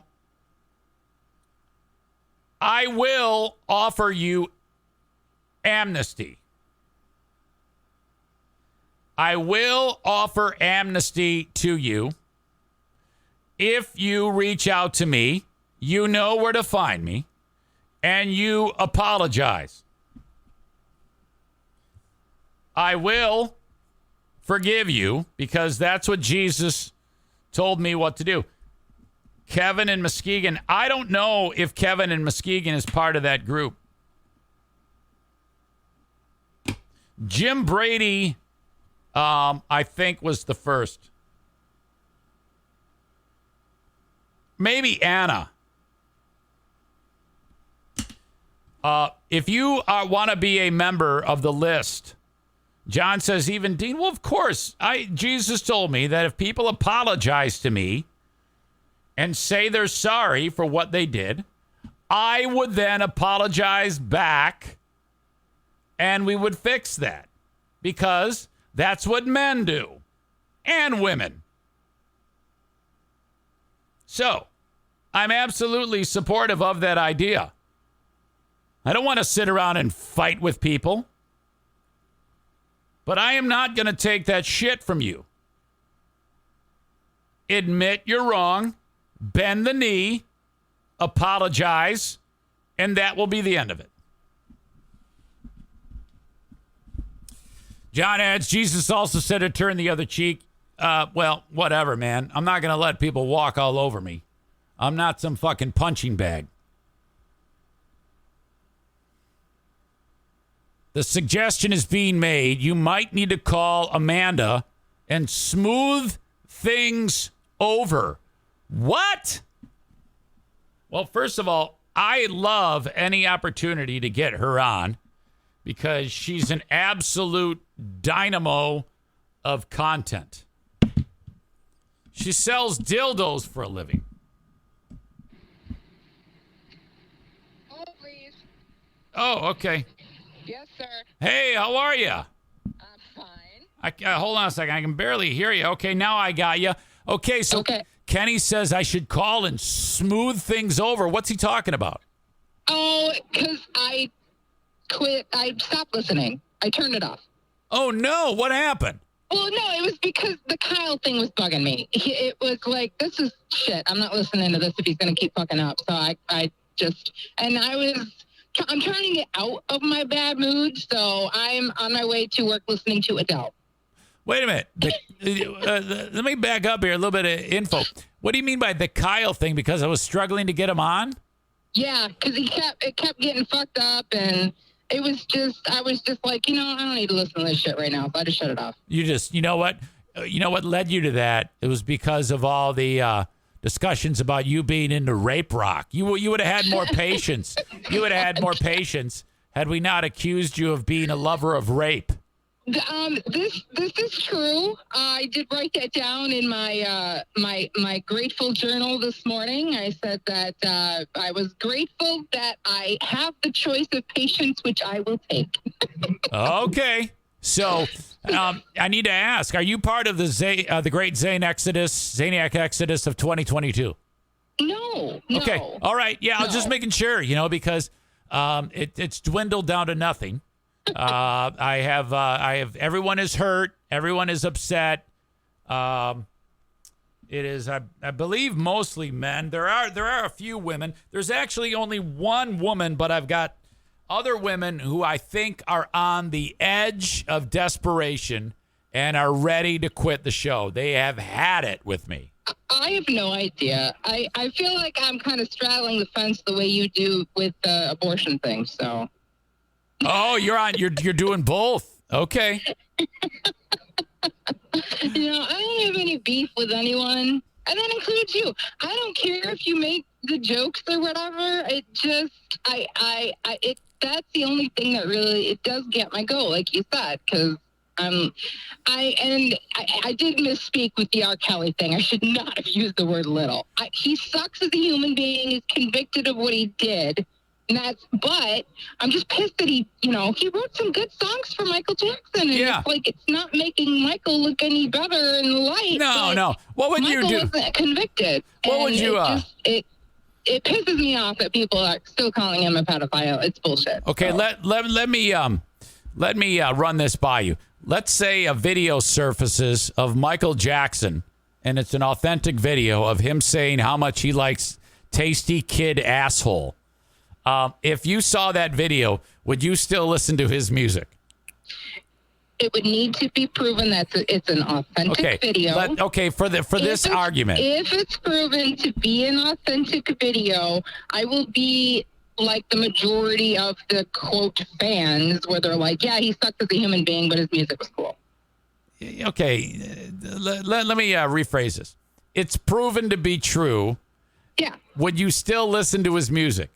will offer you amnesty. I will offer amnesty to you if you reach out to me. You know where to find me, and you apologize. I will forgive you because that's what Jesus told me what to do. Kevin and Muskegon, I don't know if Kevin and Muskegon is part of that group. Jim Brady I think was the first. Maybe Anna. If you want to be a member of the list, John says, even Dean, well, of course, Jesus told me that if people apologize to me and say they're sorry for what they did, I would then apologize back and we would fix that because that's what men do and women. So I'm absolutely supportive of that idea. I don't want to sit around and fight with people, but I am not going to take that shit from you. Admit you're wrong, bend the knee, apologize, and that will be the end of it. John adds, Jesus also said to turn the other cheek. Well, whatever, man. I'm not going to let people walk all over me. I'm not some fucking punching bag. The suggestion is being made. You might need to call Amanda and smooth things over. What? Well, first of all, I love any opportunity to get her on because she's an absolute dynamo of content. She sells dildos for a living. Oh, please. Oh, okay. Yes, sir. Hey, how are you? I'm fine. Hold on a second. I can barely hear you. Okay, now I got you. Okay, so Kenny says I should call and smooth things over. What's he talking about? Oh, because I quit. I stopped listening. I turned it off. Oh, no. What happened? Well, no, it was because the Kyle thing was bugging me. It was like, this is shit. I'm not listening to this if he's going to keep fucking up. So I'm trying to get out of my bad mood, so I'm on my way to work listening to Adele. Wait a minute. Let me back up here, a little bit of info. What do you mean by the Kyle thing? Because I was struggling to get him on? Yeah, because it kept getting fucked up, and I was just like, I don't need to listen to this shit right now, so I just shut it off. You know what led you to that? It was because of all the discussions about you being into rape rock. You would have had more patience. You would have had more patience had we not accused you of being a lover of rape. This is true. I did write that down in my my grateful journal this morning. I said that I was grateful that I have the choice of patience, which I will take. Okay. So I need to ask, are you part of the Great Zaniac Exodus of 2022? No. Okay. All right. Yeah, I was just making sure, because it's dwindled down to nothing. I have everyone is hurt. Everyone is upset. It is, I believe, mostly men. There are a few women. There's actually only one woman, but I've got other women who I think are on the edge of desperation and are ready to quit the show. They have had it with me. I have no idea. I feel like I'm kind of straddling the fence the way you do with the abortion thing. So. Oh, you're doing both. Okay. I don't have any beef with anyone, and that includes you. I don't care if you make the jokes or whatever. It just, that's the only thing that really, it does get my goal, like you said, because I did misspeak with the R. Kelly thing. I should not have used the word little. He sucks as a human being. He's convicted of what he did. But I'm just pissed that he wrote some good songs for Michael Jackson. And it's not making Michael look any better in the light. No. What would you do? Michael wasn't convicted. What would you It pisses me off that people are still calling him a pedophile. It's bullshit. Okay, so. let me run this by you. Let's say a video surfaces of Michael Jackson, and it's an authentic video of him saying how much he likes Tasty Kid asshole. If you saw that video, would you still listen to his music? It would need to be proven that it's an authentic video. For this argument. If it's proven to be an authentic video, I will be like the majority of the quote fans where they're like, yeah, he sucked as a human being, but his music was cool. okay, let me rephrase this. It's proven to be true. Yeah. Would you still listen to his music?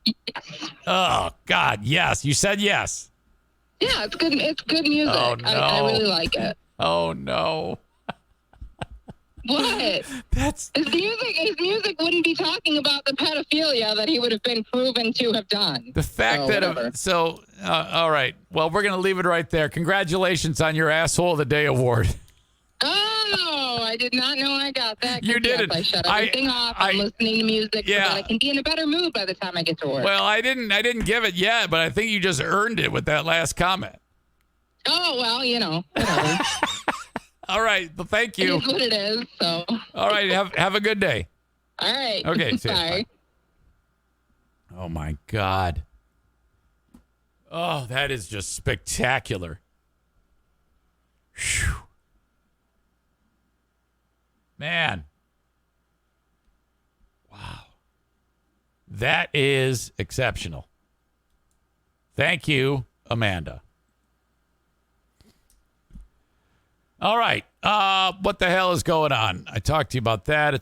Yes. Oh, God, yes. You said yes. Yeah, it's good. It's good music. Oh, no. I really like it. Oh, no. What? His music wouldn't be talking about the pedophilia that he would have been proven to have done. The fact all right. Well, we're going to leave it right there. Congratulations on your Asshole of the Day award. Oh, I did not know I got that. You didn't. I shut everything off. I'm listening to music so that I can be in a better mood by the time I get to work. Well, I didn't give it yet, but I think you just earned it with that last comment. Oh, well, whatever. All right. Well, thank you. It is what it is. So. All right. Have a good day. All right. Okay. See Bye. Oh, my God. Oh, that is just spectacular. Whew. Man. Wow. That is exceptional. Thank you, Amanda. All right. What the hell is going on? I talked to you about that.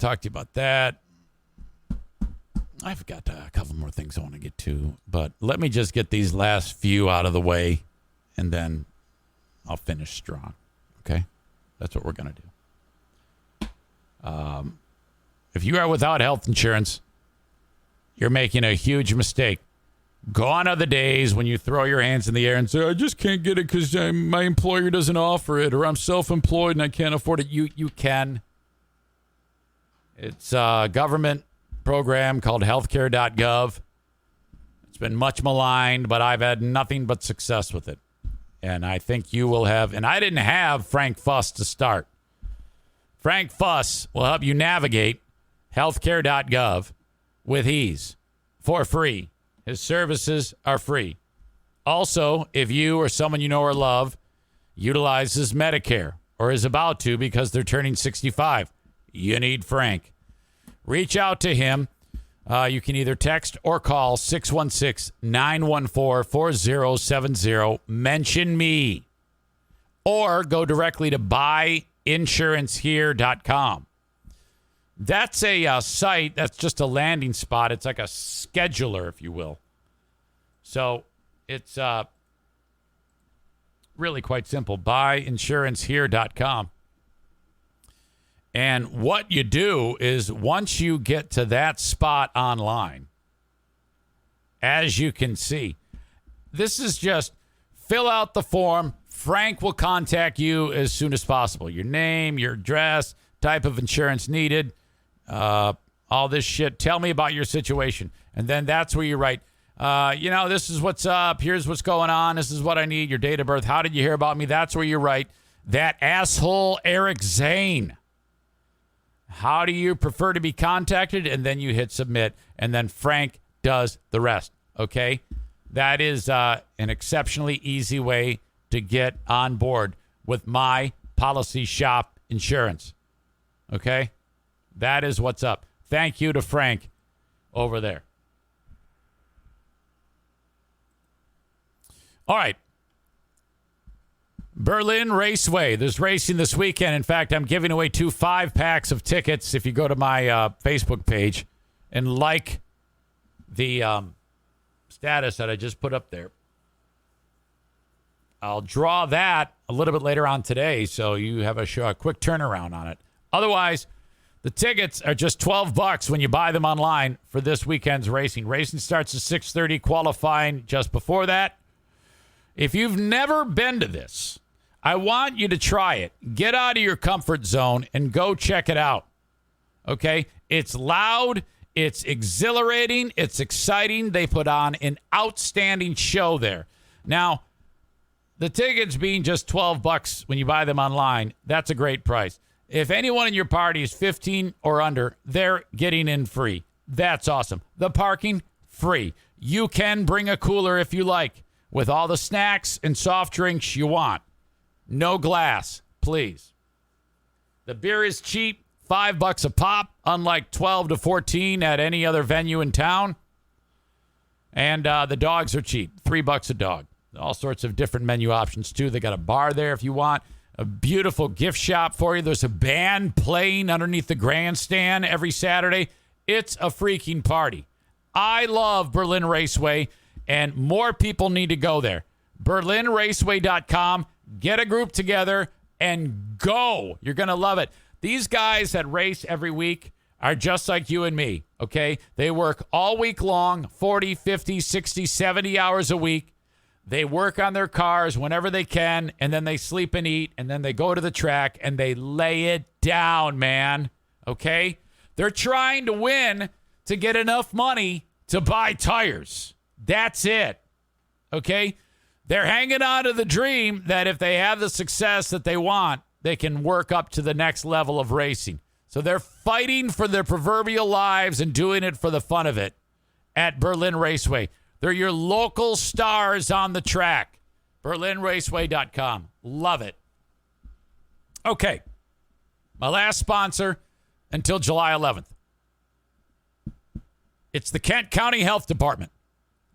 I've got a couple more things I want to get to, but let me just get these last few out of the way, and then I'll finish strong. Okay? That's what we're going to do. If you are without health insurance, you're making a huge mistake. Gone are the days when you throw your hands in the air and say, I just can't get it because my employer doesn't offer it, or I'm self-employed and I can't afford it. You can. It's a government program called healthcare.gov. It's been much maligned, but I've had nothing but success with it. And I think you will have. And I didn't have Frank Fuss to start. Frank Fuss will help you navigate healthcare.gov with ease for free. His services are free. Also, if you or someone you know or love utilizes Medicare or is about to because they're turning 65, you need Frank. Reach out to him. You can either text or call 616-914-4070. Mention me. Or go directly to buyinsurancehere.com. That's a site. That's just a landing spot. It's like a scheduler, if you will. So it's really quite simple. Buyinsurancehere.com. And what you do is once you get to that spot online, as you can see, this is just fill out the form. Frank will contact you as soon as possible. Your name, your address, type of insurance needed, all this shit. Tell me about your situation. And then that's where you write, this is what's up. Here's what's going on. This is what I need. Your date of birth. How did you hear about me? That's where you write that asshole Eric Zane. How do you prefer to be contacted? And then you hit submit. And then Frank does the rest. Okay? That is an exceptionally easy way to get on board with my Policy Shop Insurance. Okay? That is what's up. Thank you to Frank over there. All right. Berlin Raceway. There's racing this weekend. In fact, I'm giving away 2 5-packs of tickets if you go to my Facebook page and like the status that I just put up there. I'll draw that a little bit later on today, so you have a quick turnaround on it. Otherwise, the tickets are just $12 when you buy them online for this weekend's racing. Racing starts at 6:30, qualifying just before that. If you've never been to this, I want you to try it. Get out of your comfort zone and go check it out. Okay? It's loud. It's exhilarating. It's exciting. They put on an outstanding show there. Now, the tickets being just $12 when you buy them online, that's a great price. If anyone in your party is 15 or under, they're getting in free. That's awesome. The parking, free. You can bring a cooler if you like, with all the snacks and soft drinks you want. No glass, please. The beer is cheap, $5 a pop, unlike 12 to 14 at any other venue in town. And the dogs are cheap, $3 a dog. All sorts of different menu options, too. They got a bar there if you want. a beautiful gift shop for you. There's a band playing underneath the grandstand every Saturday. It's a freaking party. I love Berlin Raceway, and more people need to go there. BerlinRaceway.com. Get a group together and go. You're going to love it. These guys that race every week are just like you and me, okay? They work all week long, 40, 50, 60, 70 hours a week. They work on their cars whenever they can, and then they sleep and eat, and then they go to the track, and they lay it down, man, okay? They're trying to win to get enough money to buy tires. That's it, okay? They're hanging on to the dream that if they have the success that they want, they can work up to the next level of racing. So they're fighting for their proverbial lives and doing it for the fun of it at Berlin Raceway. They're your local stars on the track. BerlinRaceway.com. Love it. Okay. My last sponsor until July 11th. It's the Kent County Health Department.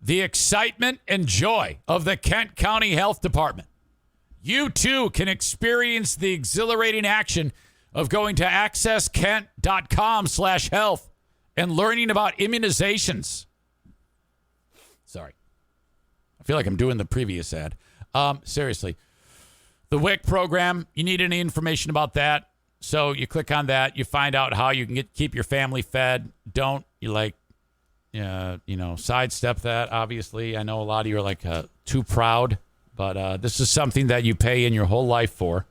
The excitement and joy of the Kent County Health Department. You too can experience the exhilarating action of going to accesskent.com/health and learning about immunizations. Sorry. I feel like I'm doing the previous ad. Seriously. The WIC program, you need any information about that. So you click on that. You find out how you can keep your family fed. Don't sidestep that, obviously. I know a lot of you are like too proud, but this is something that you pay in your whole life for.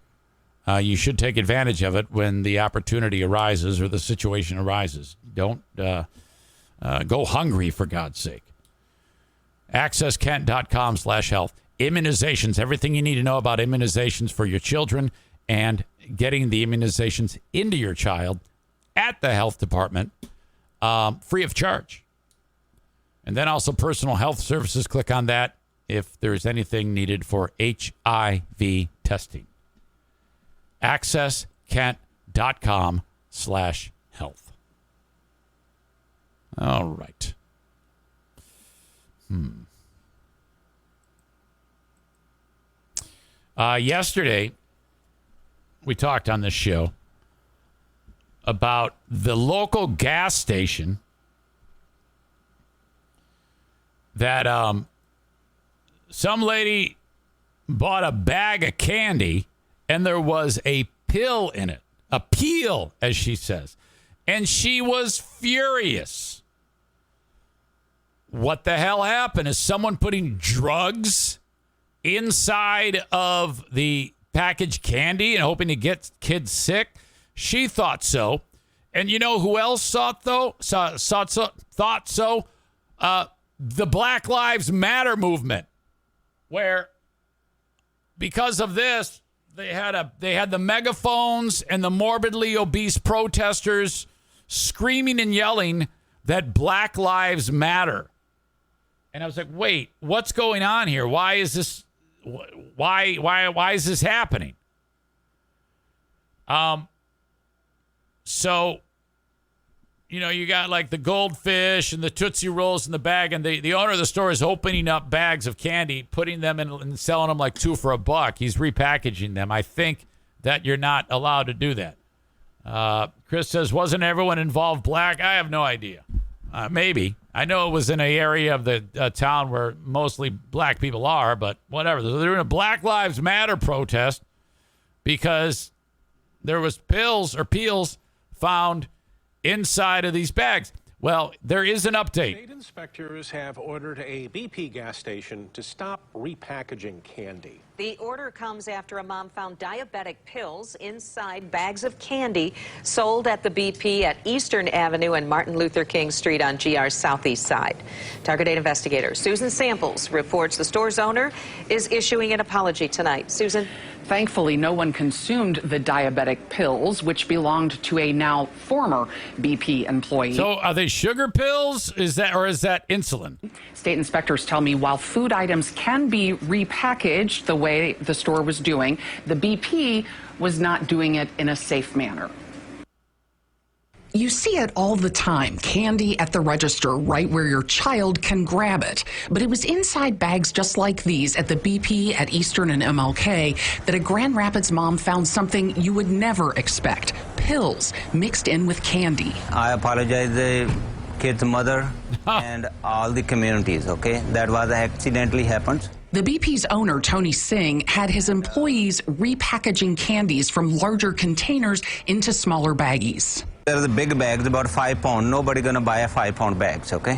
You should take advantage of it when the opportunity arises or the situation arises. Don't go hungry, for God's sake. AccessKent.com/health. Immunizations, everything you need to know about immunizations for your children and getting the immunizations into your child at the health department free of charge. And then also personal health services. Click on that if there's anything needed for HIV testing. AccessKent.com/health. All right. Yesterday, we talked on this show about the local gas station that some lady bought a bag of candy and there was a pill in it, a peel, as she says, and she was furious. What the hell happened? Is someone putting drugs inside of the packaged candy and hoping to get kids sick? She thought so. And you know who else thought so? The Black Lives Matter movement, where because of this, they had the megaphones and the morbidly obese protesters screaming and yelling that Black Lives Matter. And I was like, wait, what's going on here? Why is this? Why is this happening? So, you got like the goldfish and the Tootsie Rolls in the bag, and the owner of the store is opening up bags of candy, putting them in and selling them like $2 for $1. He's repackaging them. I think that you're not allowed to do that. Chris says, wasn't everyone involved black? I have no idea. Maybe. I know it was in an area of the town where mostly black people are, but whatever. They're doing a Black Lives Matter protest because there was pills or peels found inside of these bags. Well, there is an update. State inspectors have ordered a BP gas station to stop repackaging candy. The order comes after a mom found diabetic pills inside bags of candy sold at the BP at Eastern Avenue and Martin Luther King Street on GR's southeast side. Target 8 investigator Susan Samples reports the store's owner is issuing an apology tonight. Susan? Thankfully, no one consumed the diabetic pills, which belonged to a now former BP employee. So are they sugar pills? Is that insulin? State inspectors tell me while food items can be repackaged the way the store was doing, the BP was not doing it in a safe manner. You see it all the time, candy at the register, right where your child can grab it. But it was inside bags just like these at the BP at Eastern and MLK that a Grand Rapids mom found something you would never expect. Pills mixed in with candy. I apologize the kid's mother and all the communities, okay? That was accidentally happened. The BP's owner, Tony Singh, had his employees repackaging candies from larger containers into smaller baggies. There are the big bags, about 5 pounds. Nobody gonna buy a 5-pound bags, okay?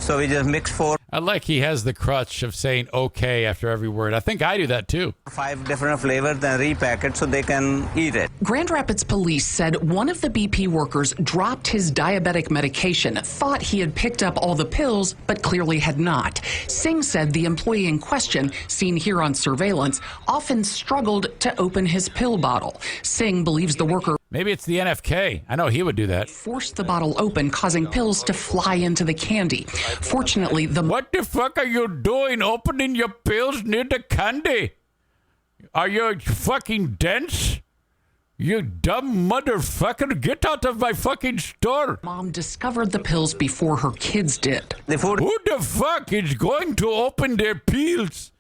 So we just mix 4. I like he has the crutch of saying okay after every word. I think I do that too. 5 different flavors, then repack it so they can eat it. Grand Rapids police said one of the BP workers dropped his diabetic medication, thought he had picked up all the pills, but clearly had not. Singh said the employee in question, seen here on surveillance, often struggled to open his pill bottle. Singh believes the worker Maybe it's the NFK. I know he would do that. Forced the bottle open, causing pills to fly into the candy. Fortunately, What the fuck are you doing opening your pills near the candy? Are you fucking dense? You dumb motherfucker, get out of my fucking store. Mom discovered the pills before her kids did. Who the fuck is going to open their pills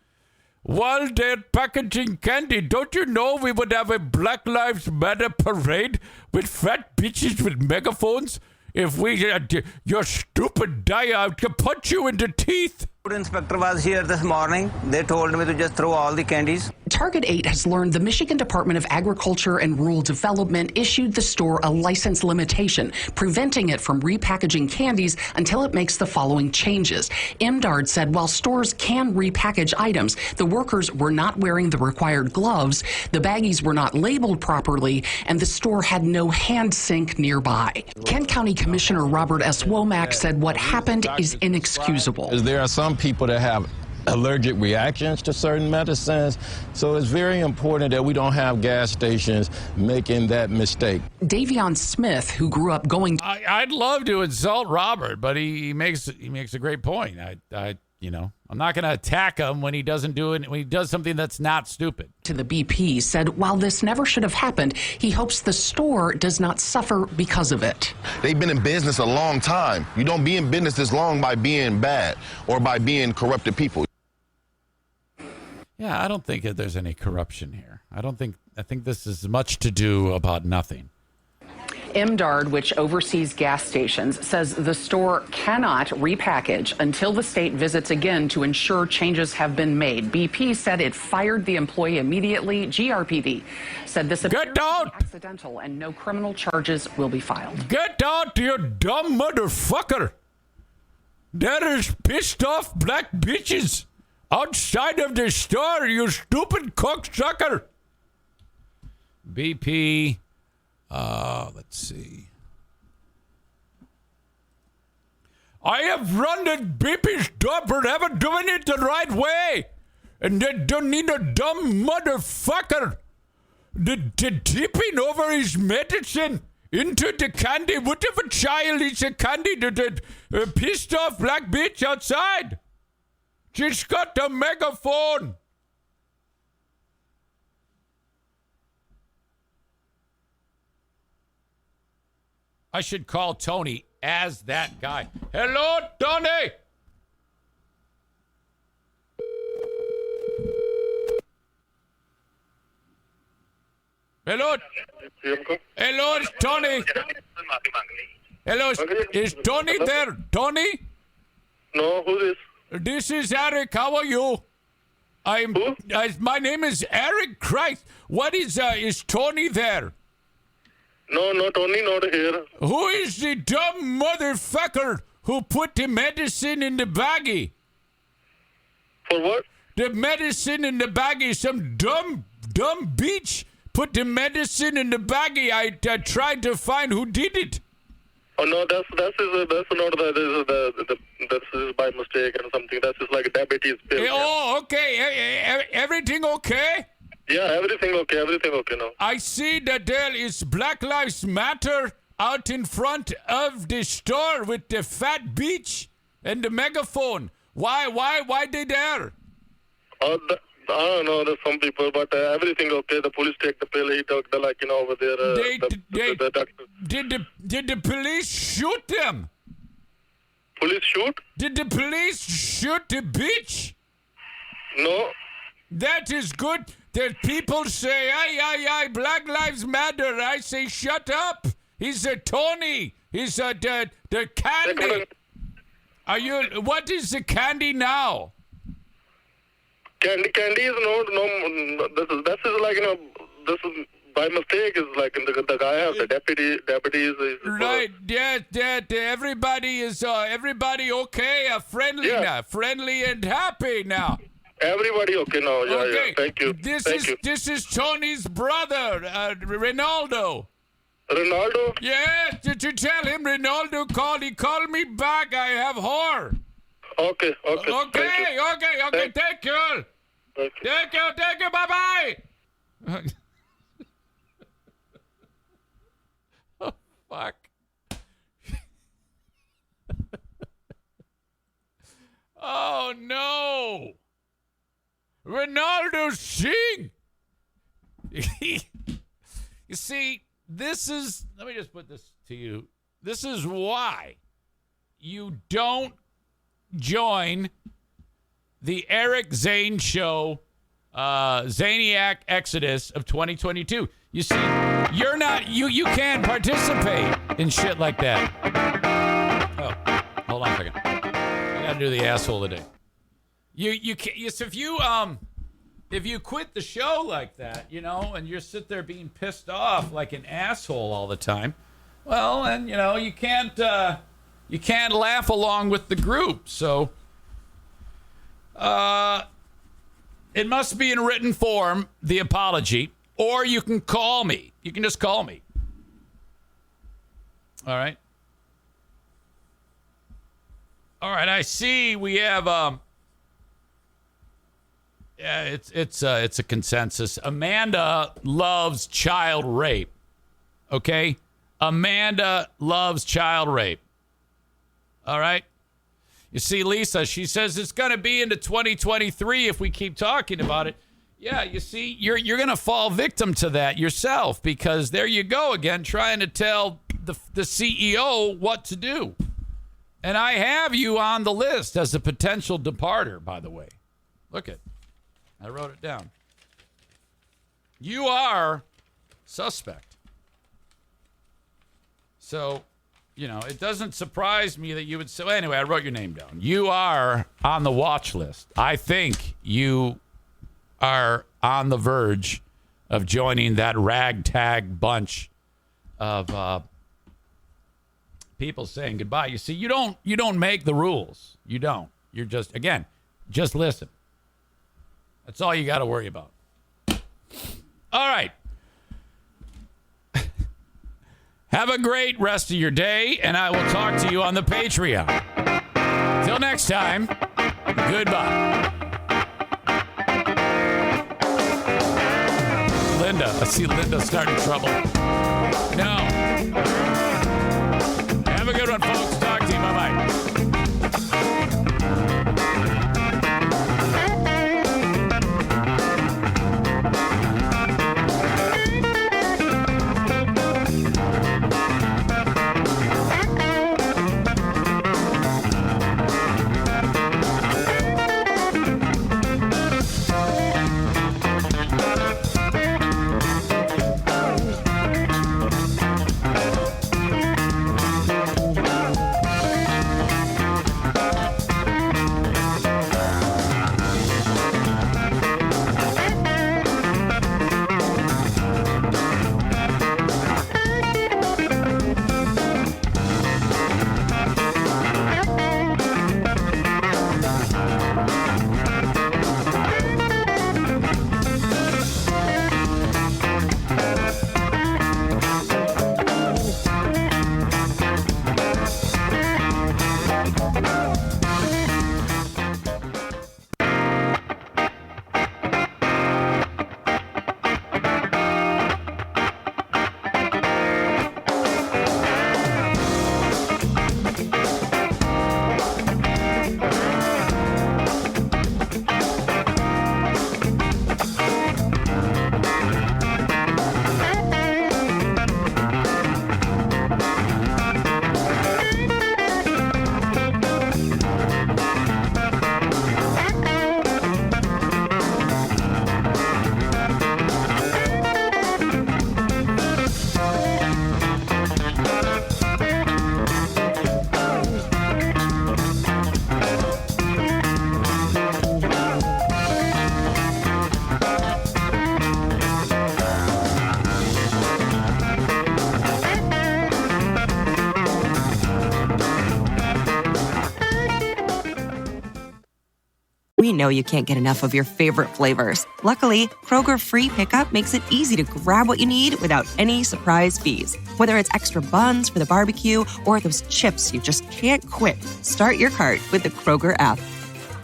while they're packaging candy? Don't you know we would have a Black Lives Matter parade with fat bitches with megaphones? If we had your stupid I could punch you in the teeth. Food inspector was here this morning. They told me to just throw all the candies. Target 8 has learned the Michigan Department of Agriculture and Rural Development issued the store a license limitation, preventing it from repackaging candies until it makes the following changes. MDARD said while stores can repackage items, the workers were not wearing the required gloves, the baggies were not labeled properly, and the store had no hand sink nearby. Kent County Commissioner Robert S. Womack said what happened is inexcusable. There are some people that have allergic reactions to certain medicines, so it's very important that we don't have gas stations making that mistake. Davion Smith, who grew up going I'd love to insult Robert, but he makes a great point. I'm not going to attack him when he doesn't do it, when he does something that's not stupid. To the BP said while this never should have happened, he hopes the store does not suffer because of it. They've been in business a long time. You don't be in business this long by being bad or by being corrupted people. Yeah, I don't think that there's any corruption here. I think this is much to do about nothing. MDARD, which oversees gas stations, says the store cannot repackage until the state visits again to ensure changes have been made. BP said it fired the employee immediately. GRPD said this appears to be accidental and no criminal charges will be filed. Get out, you dumb motherfucker! There is pissed off black bitches outside of the store, you stupid cocksucker! BP... let's see. I have run the BP store forever doing it the right way. And they don't need a dumb motherfucker the tipping over his medicine into the candy. What if a child eats a candy? The pissed off black bitch outside. She's got the megaphone. I should call Tony as that guy. Hello, Tony. Hello. Hello, it's Tony. Hello, is Tony there? Tony? No, who is? This is Eric. How are you? My name is Eric Christ. What is Tony there? No, Tony not here. Who is the dumb motherfucker who put the medicine in the baggie? For what? The medicine in the baggie. Some dumb bitch put the medicine in the baggie. I tried to find who did it. Oh no, that's by mistake and something. That's just like a diabetes pill. Oh, okay. Everything okay? Yeah, everything okay now. I see that there is Black Lives Matter out in front of the store with the fat bitch and the megaphone. Why they there? I don't know. There's some people, but everything okay. The police take the pill. He took the over there. The doctor. Did the police shoot them? Police shoot? Did the police shoot the bitch? No. That is good. That people say, aye, Black Lives Matter. I say, shut up. He's a Tony. He's the candy. Are you? What is the candy now? Candy is no. This is like This is by mistake. Is like the guy has the deputies. Right. Yeah. Everybody is everybody okay? Friendly now. Friendly and happy now. Everybody okay now. Yeah. Okay. Yeah. Thank you. This is Tony's brother, Ronaldo. Ronaldo? Yeah, did you tell him Ronaldo called? He called me back. I have whore. Okay. Okay. Thank you. Thank you. Bye-bye. Oh, fuck. Oh, no. Ronaldo sing. You see, let me just put this to you. This is why you don't join the Eric Zane Show Zaniac Exodus of 2022. You see, you can't participate in shit like that. Oh, hold on a second. I gotta do the asshole today. You can't. If you quit the show like that, and you sit there being pissed off like an asshole all the time, well, and you can't laugh along with the group. So, it must be in written form, the apology, or you can call me. You can just call me. All right. I see we have yeah, it's a consensus. Amanda loves child rape. Okay? Amanda loves child rape. All right? You see, Lisa, she says it's going to be into 2023 if we keep talking about it. Yeah, you see, you're going to fall victim to that yourself, because there you go again, trying to tell the CEO what to do. And I have you on the list as a potential departer, by the way. Look at, I wrote it down. You are suspect. So, it doesn't surprise me that you would say, well, anyway, I wrote your name down. You are on the watch list. I think you are on the verge of joining that ragtag bunch of people saying goodbye. You see, you don't make the rules. You don't. You're just listen. That's all you got to worry about. All right. Have a great rest of your day, and I will talk to you on the Patreon. Till next time, goodbye. Linda. I see Linda starting trouble. No. Have a good one, folks. Talk to you. Bye-bye. know you can't get enough of your favorite flavors. Luckily, Kroger Free Pickup makes it easy to grab what you need without any surprise fees. Whether it's extra buns for the barbecue or those chips you just can't quit, start your cart with the Kroger app.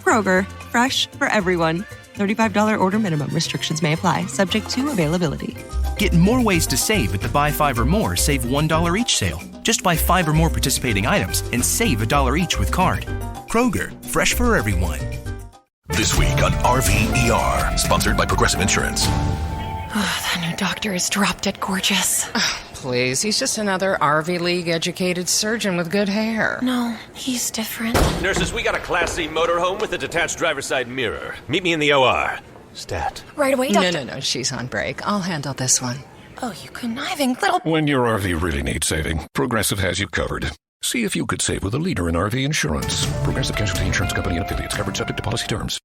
Kroger, fresh for everyone. $35 order minimum. Restrictions may apply. Subject to availability. Get more ways to save at the Buy 5 or More Save $1 each sale. Just buy 5 or more participating items and save $1 each with card. Kroger, fresh for everyone. This week on RVER, sponsored by Progressive Insurance. That new doctor is drop-dead gorgeous. Please, he's just another RV League-educated surgeon with good hair. No, he's different. Nurses, we got a Class C motorhome with a detached driver's side mirror. Meet me in the OR. Stat. Right away, doctor. No, she's on break. I'll handle this one. Oh, you conniving little... When your RV really needs saving, Progressive has you covered. See if you could save with a leader in RV insurance. Progressive Casualty Insurance Company and affiliates. Covered subject to policy terms.